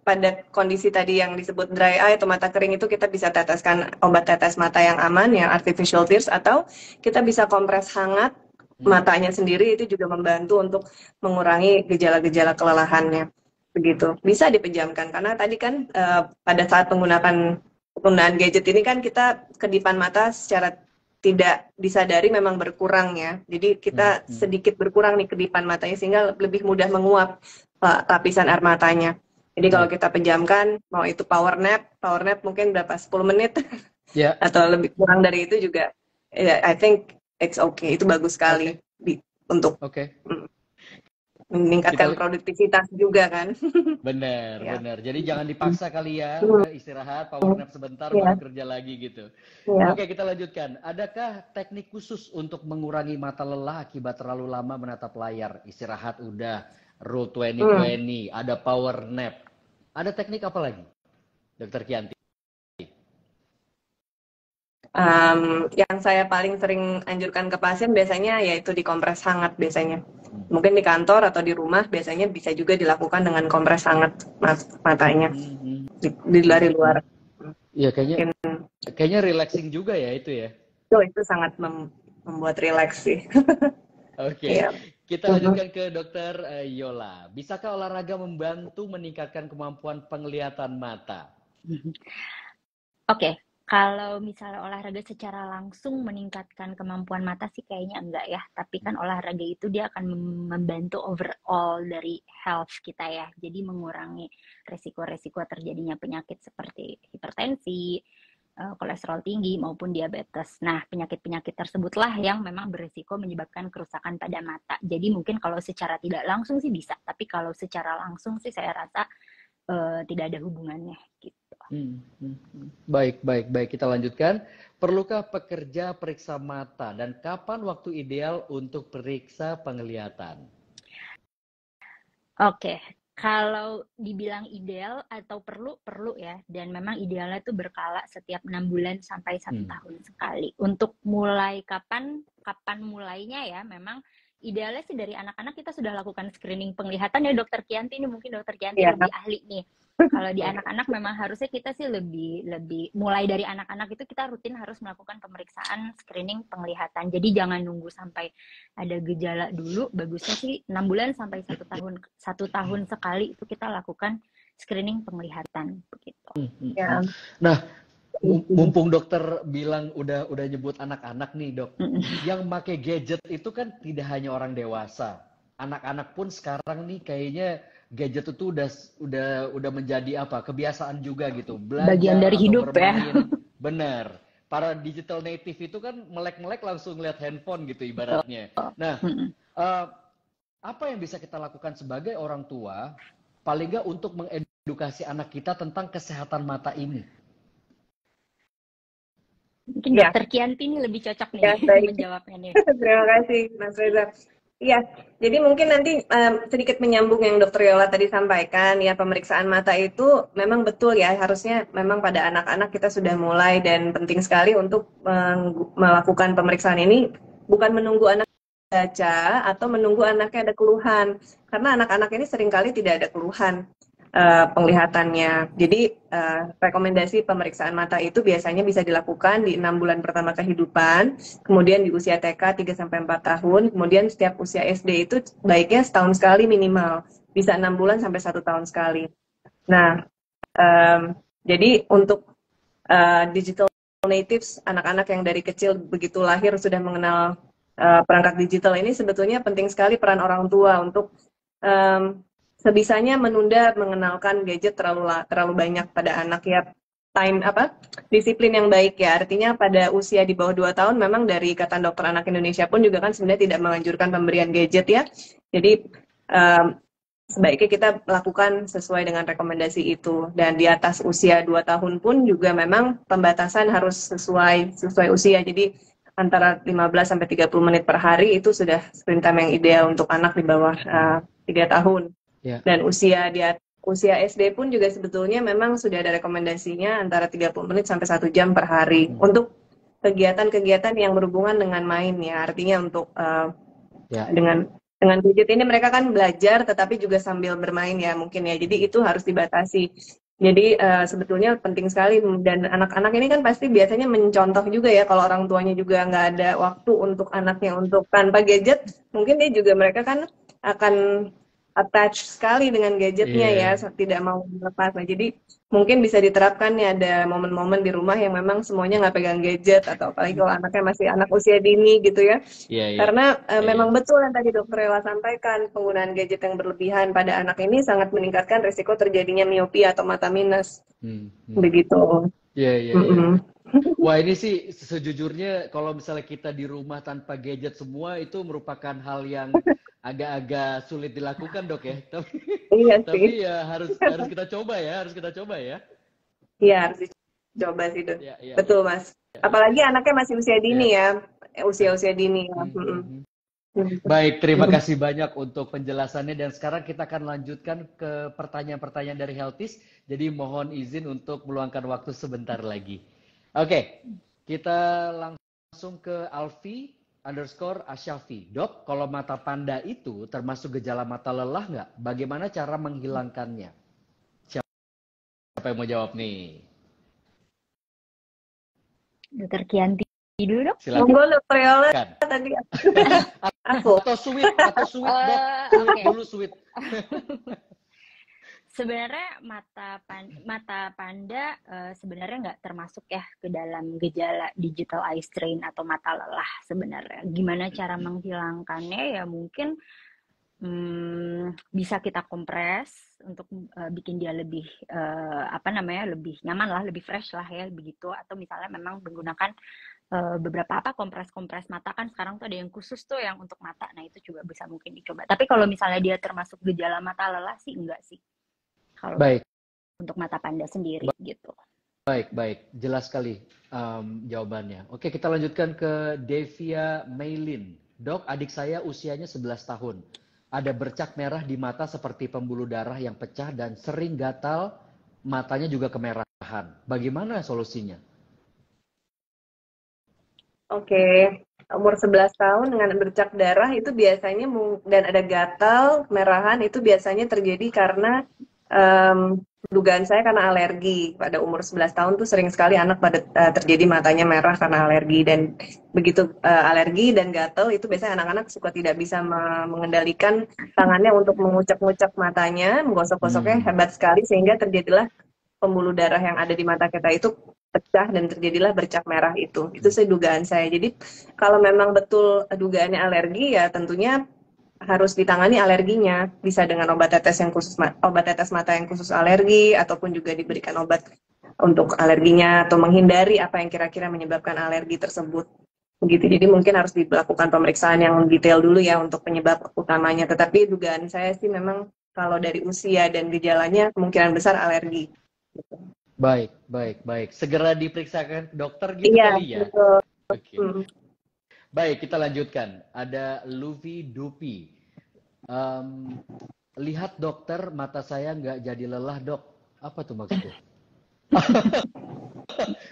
pada kondisi tadi yang disebut dry eye atau mata kering itu kita bisa teteskan obat tetes mata yang aman, yang artificial tears, atau kita bisa kompres hangat matanya sendiri. Itu juga membantu untuk mengurangi gejala-gejala kelelahannya. Begitu. Bisa dipejamkan karena tadi kan pada saat penggunaan gadget ini kan kita kedipan mata secara tidak disadari memang berkurang ya. Jadi kita sedikit berkurang nih kedipan matanya sehingga lebih mudah menguap lapisan air matanya. Jadi kalau kita pejamkan, mau itu power nap mungkin berapa 10 menit atau lebih kurang dari itu juga, I think it's okay. Itu bagus sekali untuk meningkatkan produktivitas juga kan. Benar. Jadi jangan dipaksa kali ya, udah istirahat, power nap sebentar baru kerja lagi gitu. Oke, kita lanjutkan. Adakah teknik khusus untuk mengurangi mata lelah akibat terlalu lama menatap layar? Istirahat udah, rule 2020, ada power nap. Ada teknik apa lagi, Dokter Kianti? Yang saya paling sering anjurkan ke pasien biasanya yaitu dikompres hangat biasanya. Mungkin di kantor atau di rumah biasanya bisa juga dilakukan dengan kompres hangat matanya dari luar. Iya, kayaknya relaxing juga ya itu ya. Itu sangat membuat rileks sih. Oke. Kita lanjutkan ke Dokter Yola. Bisakah olahraga membantu meningkatkan kemampuan penglihatan mata? Oke. Kalau misalnya olahraga secara langsung meningkatkan kemampuan mata sih kayaknya enggak ya. Tapi kan olahraga itu dia akan membantu overall dari health kita ya. Jadi mengurangi resiko-resiko terjadinya penyakit seperti hipertensi, kolesterol tinggi maupun diabetes. Nah, penyakit-penyakit tersebutlah yang memang berisiko menyebabkan kerusakan pada mata. Jadi mungkin kalau secara tidak langsung sih bisa. Tapi kalau secara langsung sih saya rasa tidak ada hubungannya gitu. Baik. Kita lanjutkan. Perlukah pekerja periksa mata dan kapan waktu ideal untuk periksa penglihatan? Oke, kalau dibilang ideal atau perlu ya, dan memang idealnya itu berkala setiap 6 bulan sampai 1 tahun sekali. Untuk mulai kapan mulainya ya, memang idealnya sih dari anak-anak kita sudah lakukan screening penglihatan ya Dokter Kianti, ini mungkin Dokter Kianti Iya. lebih ahli nih. Kalau di anak-anak memang harusnya kita sih lebih mulai dari anak-anak itu kita rutin harus melakukan pemeriksaan screening penglihatan. Jadi jangan nunggu sampai ada gejala dulu, bagusnya sih 6 bulan sampai 1 tahun sekali itu kita lakukan screening penglihatan begitu. Ya. Nah, mumpung dokter bilang udah nyebut anak-anak nih dok, yang pakai gadget itu kan tidak hanya orang dewasa, anak-anak pun sekarang nih kayaknya gadget itu udah menjadi kebiasaan juga gitu, belajar bagian dari atau hidup bermain. ya. Bener, para digital native itu kan melek-melek langsung lihat handphone gitu ibaratnya. Nah, apa yang bisa kita lakukan sebagai orang tua paling nggak untuk mengedukasi anak kita tentang kesehatan mata ini? Mungkin Dokter Kianti ini lebih cocok nih menjawabnya nih. Terima kasih Mas Reza. Iya, jadi mungkin nanti sedikit menyambung yang Dokter Yola tadi sampaikan, ya pemeriksaan mata itu memang betul ya, harusnya memang pada anak-anak kita sudah mulai dan penting sekali untuk melakukan pemeriksaan ini, bukan menunggu anak baca atau menunggu anaknya ada keluhan, karena anak-anak ini seringkali tidak ada keluhan penglihatannya. Jadi rekomendasi pemeriksaan mata itu biasanya bisa dilakukan di 6 bulan pertama kehidupan, kemudian di usia TK 3-4 tahun, kemudian setiap usia SD itu baiknya setahun sekali minimal, bisa 6 bulan sampai 1 tahun sekali. Nah, jadi untuk digital natives, anak-anak yang dari kecil begitu lahir sudah mengenal perangkat digital ini, sebetulnya penting sekali peran orang tua untuk sebisanya menunda mengenalkan gadget terlalu banyak pada anak ya. Disiplin yang baik ya, artinya pada usia di bawah 2 tahun memang dari Ikatan Dokter Anak Indonesia pun juga kan sebenarnya tidak menganjurkan pemberian gadget ya. Jadi sebaiknya kita lakukan sesuai dengan rekomendasi itu, dan di atas usia 2 tahun pun juga memang pembatasan harus sesuai usia. Jadi antara 15 sampai 30 menit per hari itu sudah screen time yang ideal untuk anak di bawah 3 tahun. Yeah. Dan usia SD pun juga sebetulnya memang sudah ada rekomendasinya antara 30 menit sampai 1 jam per hari untuk kegiatan-kegiatan yang berhubungan dengan main ya. Artinya untuk dengan gadget ini mereka kan belajar tetapi juga sambil bermain ya mungkin ya. Jadi itu harus dibatasi. Jadi sebetulnya penting sekali, dan anak-anak ini kan pasti biasanya mencontoh juga ya, kalau orang tuanya juga nggak ada waktu untuk anaknya untuk tanpa gadget, mungkin mereka kan akan attach sekali dengan gadgetnya ya, tidak mau melepas. Nah, jadi mungkin bisa diterapkan nih ada momen-momen di rumah yang memang semuanya nggak pegang gadget, atau apalagi kalau anaknya masih anak usia dini gitu ya. Karena memang betul yang tadi Dokter Ella sampaikan, penggunaan gadget yang berlebihan pada anak ini sangat meningkatkan risiko terjadinya miopia atau mata minus. Begitu. Wah, ini sih sejujurnya kalau misalnya kita di rumah tanpa gadget semua itu merupakan hal yang agak-agak sulit dilakukan dok ya. Tapi ya harus kita coba ya, Iya, harus dicoba sih dok. Betul mas. Apalagi anaknya masih usia dini ya, usia dini. Baik, terima kasih banyak untuk penjelasannya, dan sekarang kita akan lanjutkan ke pertanyaan-pertanyaan dari Healthies. Jadi mohon izin untuk meluangkan waktu sebentar lagi. Oke, kita langsung ke Alfi_Asyafi. Dok, kalau mata panda itu termasuk gejala mata lelah nggak? Bagaimana cara menghilangkannya? Siapa yang mau jawab nih? Dokter Kianti dulu dok. Silakan. Monggo Dokter Yola tadi. Aku. Atau sweet, dok. Dulu sweet. Sebenarnya mata panda sebenarnya nggak termasuk ya ke dalam gejala digital eye strain atau mata lelah sebenarnya. Gimana cara menghilangkannya ya mungkin bisa kita kompres untuk bikin dia lebih lebih nyaman lah, lebih fresh lah ya begitu. Atau misalnya memang menggunakan beberapa kompres mata, kan sekarang tuh ada yang khusus tuh yang untuk mata. Nah itu juga bisa mungkin dicoba. Tapi kalau misalnya dia termasuk gejala mata lelah sih enggak sih. Kalau untuk mata panda sendiri gitu. Baik, jelas sekali. jawabannya. Oke, kita lanjutkan ke Devia Maylin. Dok, adik saya usianya 11 tahun. Ada bercak merah di mata seperti pembuluh darah yang pecah dan sering gatal, matanya juga kemerahan. Bagaimana solusinya? Oke, umur 11 tahun dengan bercak darah itu biasanya dan ada gatal, kemerahan itu biasanya terjadi karena dugaan saya karena alergi. Pada umur 11 tahun tuh sering sekali anak pada terjadi matanya merah karena alergi, dan begitu alergi dan gatal itu biasanya anak-anak suka tidak bisa mengendalikan tangannya untuk mengucek-ngucek matanya, menggosok-gosoknya hebat sekali sehingga terjadilah pembuluh darah yang ada di mata kita itu pecah dan terjadilah bercak merah itu. Itu dugaan saya. Jadi kalau memang betul dugaannya alergi ya tentunya harus ditangani alerginya, bisa dengan obat tetes yang khusus, obat tetes mata yang khusus alergi, ataupun juga diberikan obat untuk alerginya atau menghindari apa yang kira-kira menyebabkan alergi tersebut. Begitu. Jadi mungkin harus dilakukan pemeriksaan yang detail dulu ya untuk penyebab utamanya. Tetapi dugaan saya sih memang kalau dari usia dan gejalanya kemungkinan besar alergi. Baik, baik, baik. Segera diperiksakan dokter gitu Iya, kali ya. betul. Oke. Baik, kita lanjutkan. Ada Luffy Dupi. Lihat dokter, mata saya nggak jadi lelah dok. Apa tuh maksudnya?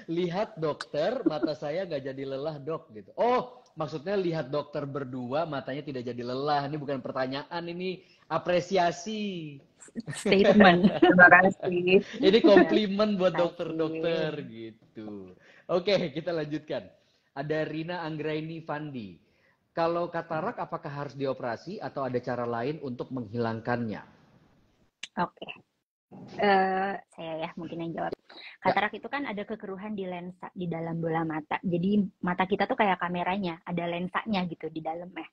Lihat dokter, mata saya nggak jadi lelah dok gitu. Oh, maksudnya lihat dokter berdua, matanya tidak jadi lelah. Ini bukan pertanyaan, ini apresiasi. Statement. Terima kasih. Ini komplimen buat dokter-dokter gitu. Oke, kita lanjutkan. Ada Rina Anggraini Fandi. Kalau katarak apakah harus dioperasi atau ada cara lain untuk menghilangkannya? Oke. Saya ya mungkin yang jawab. Katarak itu kan ada kekeruhan di lensa di dalam bola mata. Jadi mata kita tuh kayak kameranya, ada lensanya gitu di dalamnya.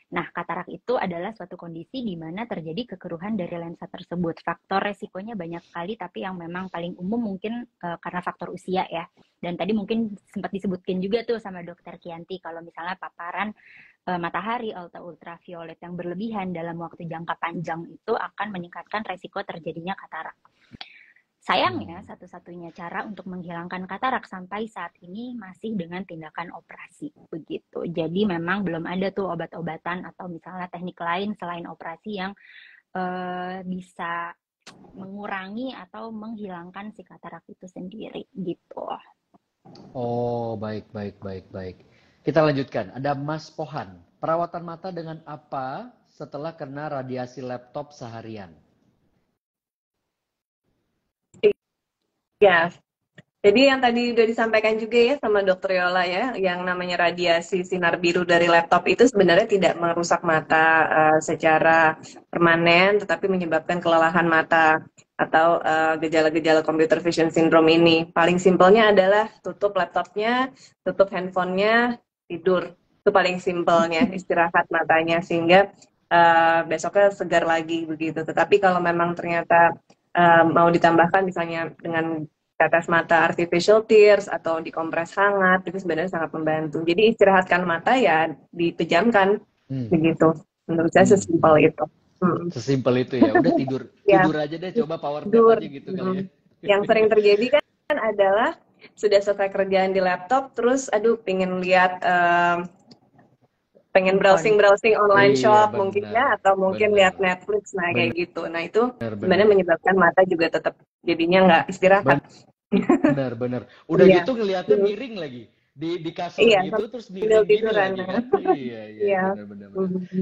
Nah, katarak itu adalah suatu kondisi di mana terjadi kekeruhan dari lensa tersebut. Faktor resikonya banyak sekali, tapi yang memang paling umum mungkin karena faktor usia ya. Dan tadi mungkin sempat disebutkan juga tuh sama Dokter Kianti, kalau misalnya paparan matahari atau ultraviolet yang berlebihan dalam waktu jangka panjang itu akan meningkatkan resiko terjadinya katarak. Sayangnya, satu-satunya cara untuk menghilangkan katarak sampai saat ini masih dengan tindakan operasi, begitu. Jadi memang belum ada tuh obat-obatan atau misalnya teknik lain selain operasi yang bisa mengurangi atau menghilangkan si katarak itu sendiri, gitu. Oh, baik, baik, baik, baik. Kita lanjutkan. Ada Mas Pohan. Perawatan mata dengan apa setelah kena radiasi laptop seharian? Ya, jadi yang tadi udah disampaikan juga ya sama Dokter Yola ya, yang namanya radiasi sinar biru dari laptop itu sebenarnya tidak merusak mata secara permanen, tetapi menyebabkan kelelahan mata atau gejala-gejala computer vision syndrome ini. Paling simpelnya adalah tutup laptopnya, tutup handphonenya, tidur. Itu paling simpelnya, istirahat matanya sehingga besoknya segar lagi begitu. Tetapi kalau memang ternyata mau ditambahkan misalnya dengan tetes mata artificial tears atau dikompres hangat, itu sebenarnya sangat membantu. Jadi istirahatkan mata ya dipejamkan begitu. Menurut saya sesimpel itu. Sesimpel itu ya. Udah tidur tidur aja deh, coba power nap aja gitu kali ya. Yang sering terjadi kan adalah sudah selesai kerjaan di laptop, terus aduh pengen lihat pengen browsing online shop mungkin ya, atau mungkin lihat Netflix, nah kayak gitu. Nah itu sebenarnya menyebabkan mata juga tetap jadinya nggak istirahat. Benar. Udah gitu ngelihatnya miring lagi di kasur gitu, terus miring gitu lagi kan. Iya, benar.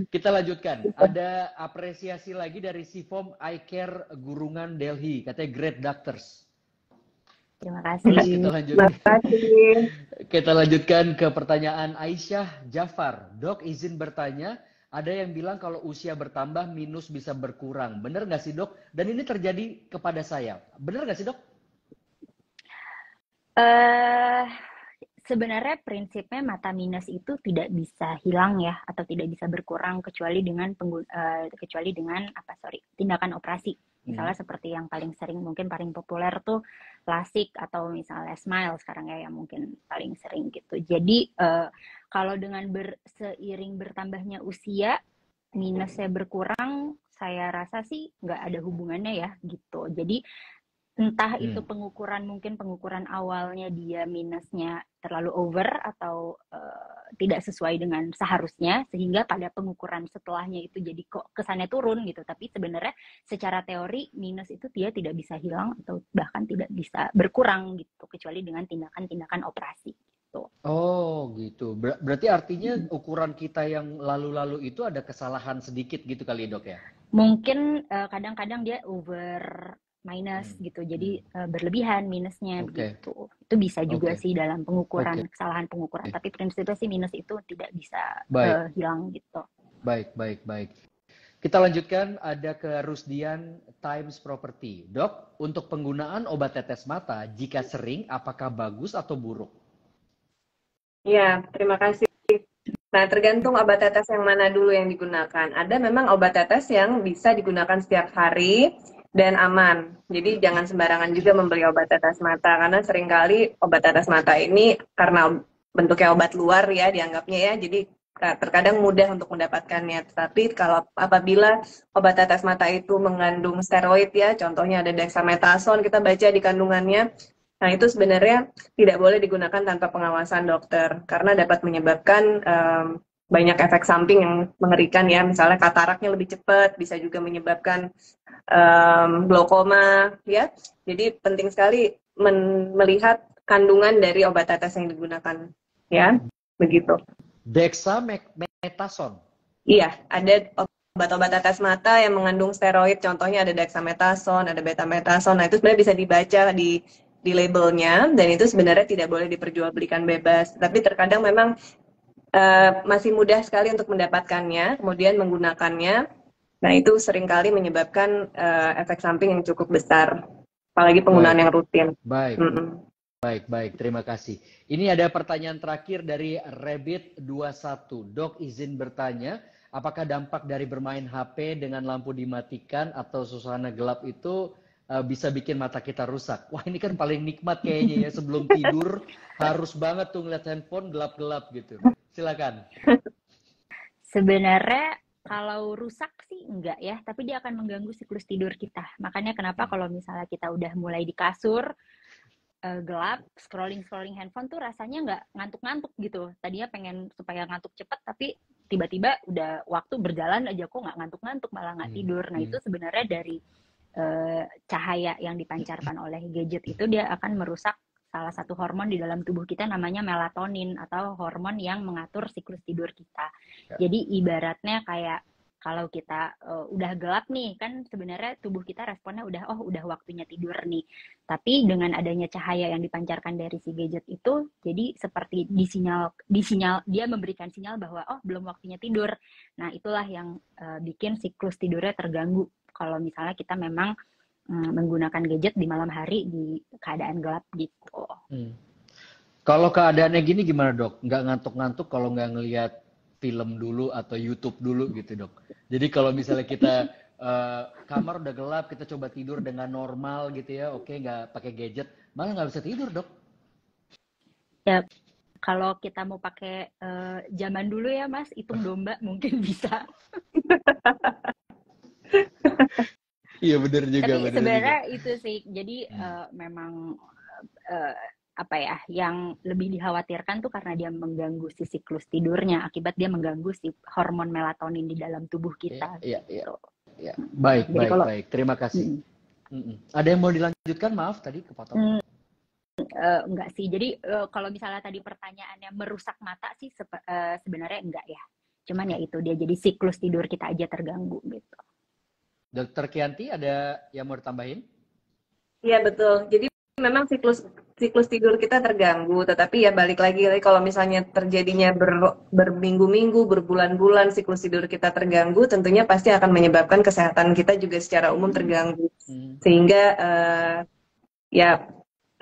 Kita lanjutkan. Ada apresiasi lagi dari Sifom Eye Care Gurungan Delhi, katanya great doctors. Terima kasih. Kita lanjutkan ke pertanyaan Aisyah Jafar. Dok, izin bertanya, ada yang bilang kalau usia bertambah minus bisa berkurang. Benar nggak sih dok? Dan ini terjadi kepada saya. Benar nggak sih dok? Sebenarnya prinsipnya mata minus itu tidak bisa hilang ya, atau tidak bisa berkurang kecuali dengan tindakan operasi. Misalnya seperti yang paling sering, mungkin paling populer tuh LASIK atau misalnya SMILE sekarang ya, yang mungkin paling sering gitu. Jadi kalau dengan seiring bertambahnya usia, minusnya berkurang, saya rasa sih nggak ada hubungannya ya gitu. Jadi Entah itu mungkin pengukuran awalnya dia minusnya terlalu over atau tidak sesuai dengan seharusnya, sehingga pada pengukuran setelahnya itu jadi kok kesannya turun gitu. Tapi sebenarnya secara teori minus itu dia tidak bisa hilang atau bahkan tidak bisa berkurang gitu, kecuali dengan tindakan-tindakan operasi gitu. Oh gitu. Berarti artinya ukuran kita yang lalu-lalu itu ada kesalahan sedikit gitu kali Dok ya? Mungkin kadang-kadang dia over minus gitu, jadi berlebihan minusnya begitu. Itu bisa juga sih dalam pengukuran, kesalahan pengukuran. Tapi prinsipnya sih minus itu tidak bisa hilang gitu. Baik. Kita lanjutkan, ada ke Rusdian Times Property. Dok, untuk penggunaan obat tetes mata, jika sering, apakah bagus atau buruk? Ya, terima kasih. Nah, tergantung obat tetes yang mana dulu yang digunakan. Ada memang obat tetes yang bisa digunakan setiap hari dan aman. Jadi jangan sembarangan juga membeli obat tetes mata, karena seringkali obat tetes mata ini karena bentuknya obat luar ya dianggapnya ya, jadi terkadang mudah untuk mendapatkannya. Tapi kalau apabila obat tetes mata itu mengandung steroid ya, contohnya ada dexamethasone, kita baca di kandungannya. Nah, itu sebenarnya tidak boleh digunakan tanpa pengawasan dokter, karena dapat menyebabkan banyak efek samping yang mengerikan ya, misalnya kataraknya lebih cepat, bisa juga menyebabkan glaukoma ya. Jadi penting sekali melihat kandungan dari obat tetes yang digunakan ya, begitu. Dexamethasone. Iya, ada obat-obat tetes mata yang mengandung steroid, contohnya ada dexamethasone, ada betamethasone. Nah, itu sebenarnya bisa dibaca di labelnya, dan itu sebenarnya tidak boleh diperjualbelikan bebas. Tapi terkadang memang masih mudah sekali untuk mendapatkannya, kemudian menggunakannya. Nah, itu seringkali menyebabkan efek samping yang cukup besar, apalagi penggunaan yang rutin. Baik, terima kasih. Ini ada pertanyaan terakhir dari Rabbit21. Dok, izin bertanya, apakah dampak dari bermain HP dengan lampu dimatikan atau suasana gelap itu bisa bikin mata kita rusak? Wah, ini kan paling nikmat kayaknya ya, sebelum tidur harus banget tuh ngeliat handphone gelap-gelap gitu. Silakan. Sebenarnya kalau rusak sih enggak ya, tapi dia akan mengganggu siklus tidur kita. Makanya kenapa kalau misalnya kita udah mulai di kasur, gelap, scrolling handphone tuh rasanya nggak ngantuk-ngantuk gitu. Tadinya pengen supaya ngantuk cepet, tapi tiba-tiba udah waktu berjalan aja kok nggak ngantuk-ngantuk, malah nggak tidur. Nah, itu sebenarnya dari cahaya yang dipancarkan oleh gadget itu dia akan merusak salah satu hormon di dalam tubuh kita, namanya melatonin, atau hormon yang mengatur siklus tidur kita. Jadi ibaratnya kayak kalau kita udah gelap nih, kan sebenarnya tubuh kita responnya udah waktunya tidur nih. Tapi dengan adanya cahaya yang dipancarkan dari si gadget itu, jadi seperti dia memberikan sinyal bahwa belum waktunya tidur. Nah, itulah yang bikin siklus tidurnya terganggu kalau misalnya kita memang menggunakan gadget di malam hari di keadaan gelap gitu. Kalau keadaannya gini gimana dok? Nggak ngantuk-ngantuk kalau nggak ngelihat film dulu atau YouTube dulu gitu dok? Jadi kalau misalnya kita kamar udah gelap, kita coba tidur dengan normal gitu ya, oke, nggak pakai gadget, malah nggak bisa tidur dok? Ya, kalau kita mau pakai zaman dulu ya mas, hitung domba mungkin bisa. Iya benar juga. Tapi sebenarnya itu sih, jadi memang apa ya, yang lebih dikhawatirkan tuh karena dia mengganggu si siklus tidurnya, akibat dia mengganggu si hormon melatonin di dalam tubuh kita. Iya. Baik. Terima kasih. Ada yang mau dilanjutkan? Maaf tadi kepotong. Enggak sih. Jadi kalau misalnya tadi pertanyaannya merusak mata sih sebenarnya enggak ya. Cuman ya itu dia jadi siklus tidur kita aja terganggu gitu. Dokter Kianti, ada yang mau ditambahin? Iya betul. Jadi memang siklus tidur kita terganggu, tetapi ya balik lagi kalau misalnya terjadinya berminggu-minggu, berbulan-bulan siklus tidur kita terganggu, tentunya pasti akan menyebabkan kesehatan kita juga secara umum terganggu. Sehingga ya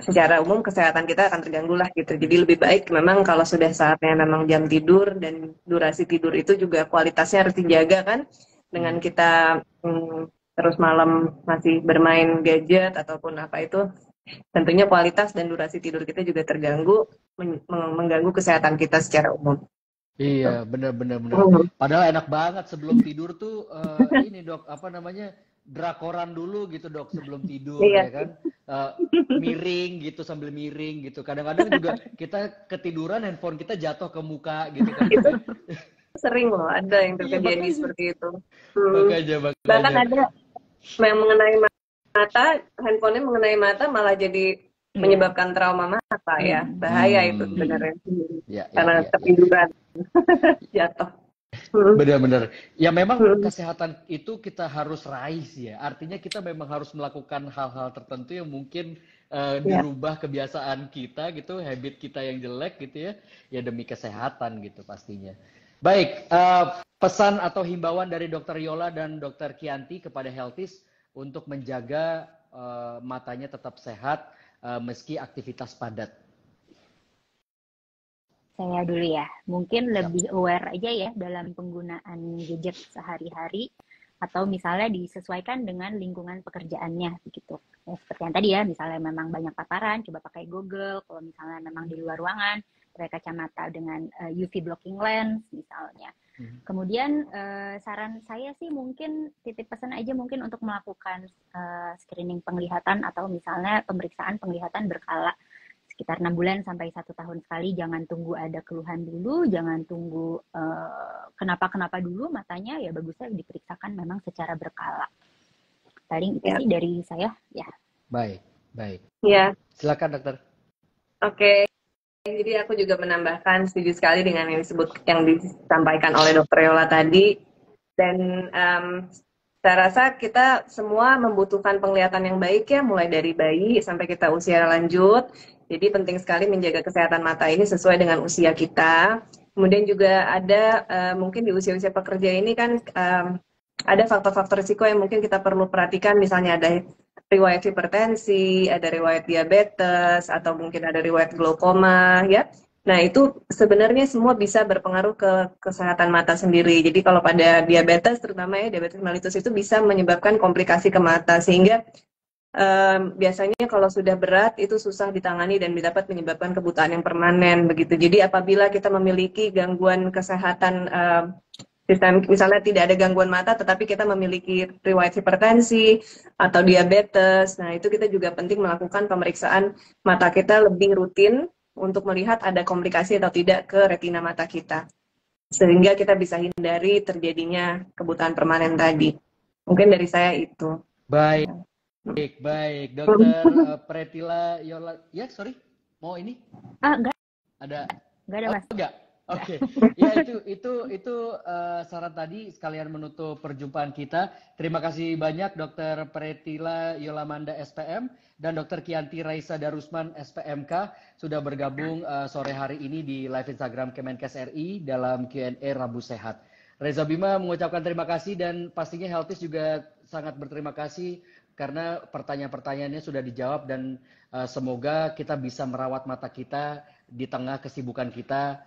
secara umum kesehatan kita akan terganggu lah gitu. Jadi lebih baik memang kalau sudah saatnya memang jam tidur dan durasi tidur itu juga kualitasnya harus dijaga kan. Dengan kita terus malam masih bermain gadget ataupun apa itu, tentunya kualitas dan durasi tidur kita juga terganggu, mengganggu kesehatan kita secara umum. Iya, benar. Padahal enak banget sebelum tidur tuh ini dok, apa namanya, drakoran dulu gitu dok sebelum tidur Iya. ya kan. Miring gitu sambil miring gitu. Kadang-kadang juga kita ketiduran handphone kita jatuh ke muka gitu kan dok Itu ya. sering loh ada yang Iya terjadi makanya, seperti itu. Bahkan makanya. ada yang mengenai mata, handphonenya mengenai mata malah jadi Iya. menyebabkan trauma mata ya. Bahaya itu sebenarnya. Ya, Karena ya. ketiduran jatuh. Benar-benar. Ya memang kesehatan itu kita harus raih sih ya. Artinya kita memang harus melakukan hal-hal tertentu yang mungkin dirubah kebiasaan kita gitu, habit kita yang jelek gitu ya. Ya demi kesehatan gitu pastinya. Baik, pesan atau himbauan dari Dr. Yola dan Dr. Kianti kepada Healthies untuk menjaga matanya tetap sehat meski aktivitas padat. Saya dulu ya, mungkin Siap. lebih aware aja ya dalam penggunaan gadget sehari-hari, atau misalnya disesuaikan dengan lingkungan pekerjaannya begitu. Ya, seperti yang tadi ya, misalnya memang banyak paparan, coba pakai Google. Kalau misalnya memang di luar ruangan, pakai kacamata dengan UV blocking lens misalnya. Kemudian saran saya sih mungkin titip pesan aja mungkin untuk melakukan screening penglihatan atau misalnya pemeriksaan penglihatan berkala sekitar 6 bulan sampai 1 tahun sekali. Jangan tunggu ada keluhan dulu, jangan tunggu kenapa-kenapa dulu matanya, ya bagusnya diperiksakan memang secara berkala. Paling itu sih dari saya ya. Baik. Ya. Silakan dokter. Oke. Jadi aku juga menambahkan, setuju sekali dengan yang disampaikan oleh Dr. Yola tadi. Dan saya rasa kita semua membutuhkan penglihatan yang baik ya, mulai dari bayi sampai kita usia lanjut. Jadi penting sekali menjaga kesehatan mata ini sesuai dengan usia kita. Kemudian juga ada mungkin di usia-usia pekerja ini kan ada faktor-faktor risiko yang mungkin kita perlu perhatikan. Misalnya ada riwayat hipertensi, ada riwayat diabetes, atau mungkin ada riwayat glaukoma ya. Nah, itu sebenarnya semua bisa berpengaruh ke kesehatan mata sendiri. Jadi kalau pada diabetes, terutama ya diabetes mellitus itu bisa menyebabkan komplikasi ke mata. Sehingga biasanya kalau sudah berat, itu susah ditangani dan dapat menyebabkan kebutaan yang permanen. Begitu. Jadi apabila kita memiliki gangguan kesehatan misalnya tidak ada gangguan mata, tetapi kita memiliki riwayat hipertensi atau diabetes, nah itu kita juga penting melakukan pemeriksaan mata kita lebih rutin untuk melihat ada komplikasi atau tidak ke retina mata kita, sehingga kita bisa hindari terjadinya kebutaan permanen tadi. Mungkin dari saya itu. Baik. Dokter Pretila Yola, ya sorry, mau ini? Enggak. Ada Mas. Enggak. Oke. Ya itu saran tadi sekalian menutup perjumpaan kita. Terima kasih banyak Dr. Pretila Yolamanda SPM dan Dr. Kianti Raisa Darusman SPMK sudah bergabung sore hari ini di live Instagram Kemenkes RI dalam Q&A Rabu Sehat. Reza Bima mengucapkan terima kasih dan pastinya Healthies juga sangat berterima kasih karena pertanyaan-pertanyaannya sudah dijawab dan semoga kita bisa merawat mata kita di tengah kesibukan kita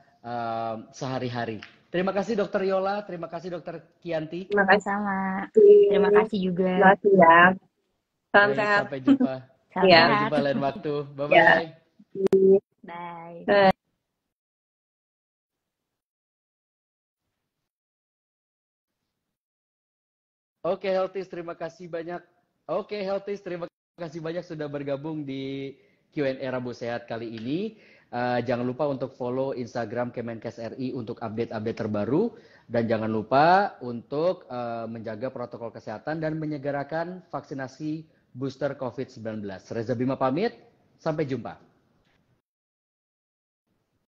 sehari-hari. Terima kasih Dokter Yola, terima kasih Dokter Kianti. Terima kasih sama. Terima kasih juga. Terima kasih ya. Salam Baik, sehat. sampai jumpa. Sampai jumpa lain waktu. Bye-bye. Bye. Oke, Healthies, terima kasih banyak. Terima kasih banyak sudah bergabung di Q&A Rabu Sehat kali ini. Jangan lupa untuk follow Instagram Kemenkes RI untuk update-update terbaru. Dan jangan lupa untuk menjaga protokol kesehatan dan menyegerakan vaksinasi booster COVID-19. Reza Bima pamit, sampai jumpa.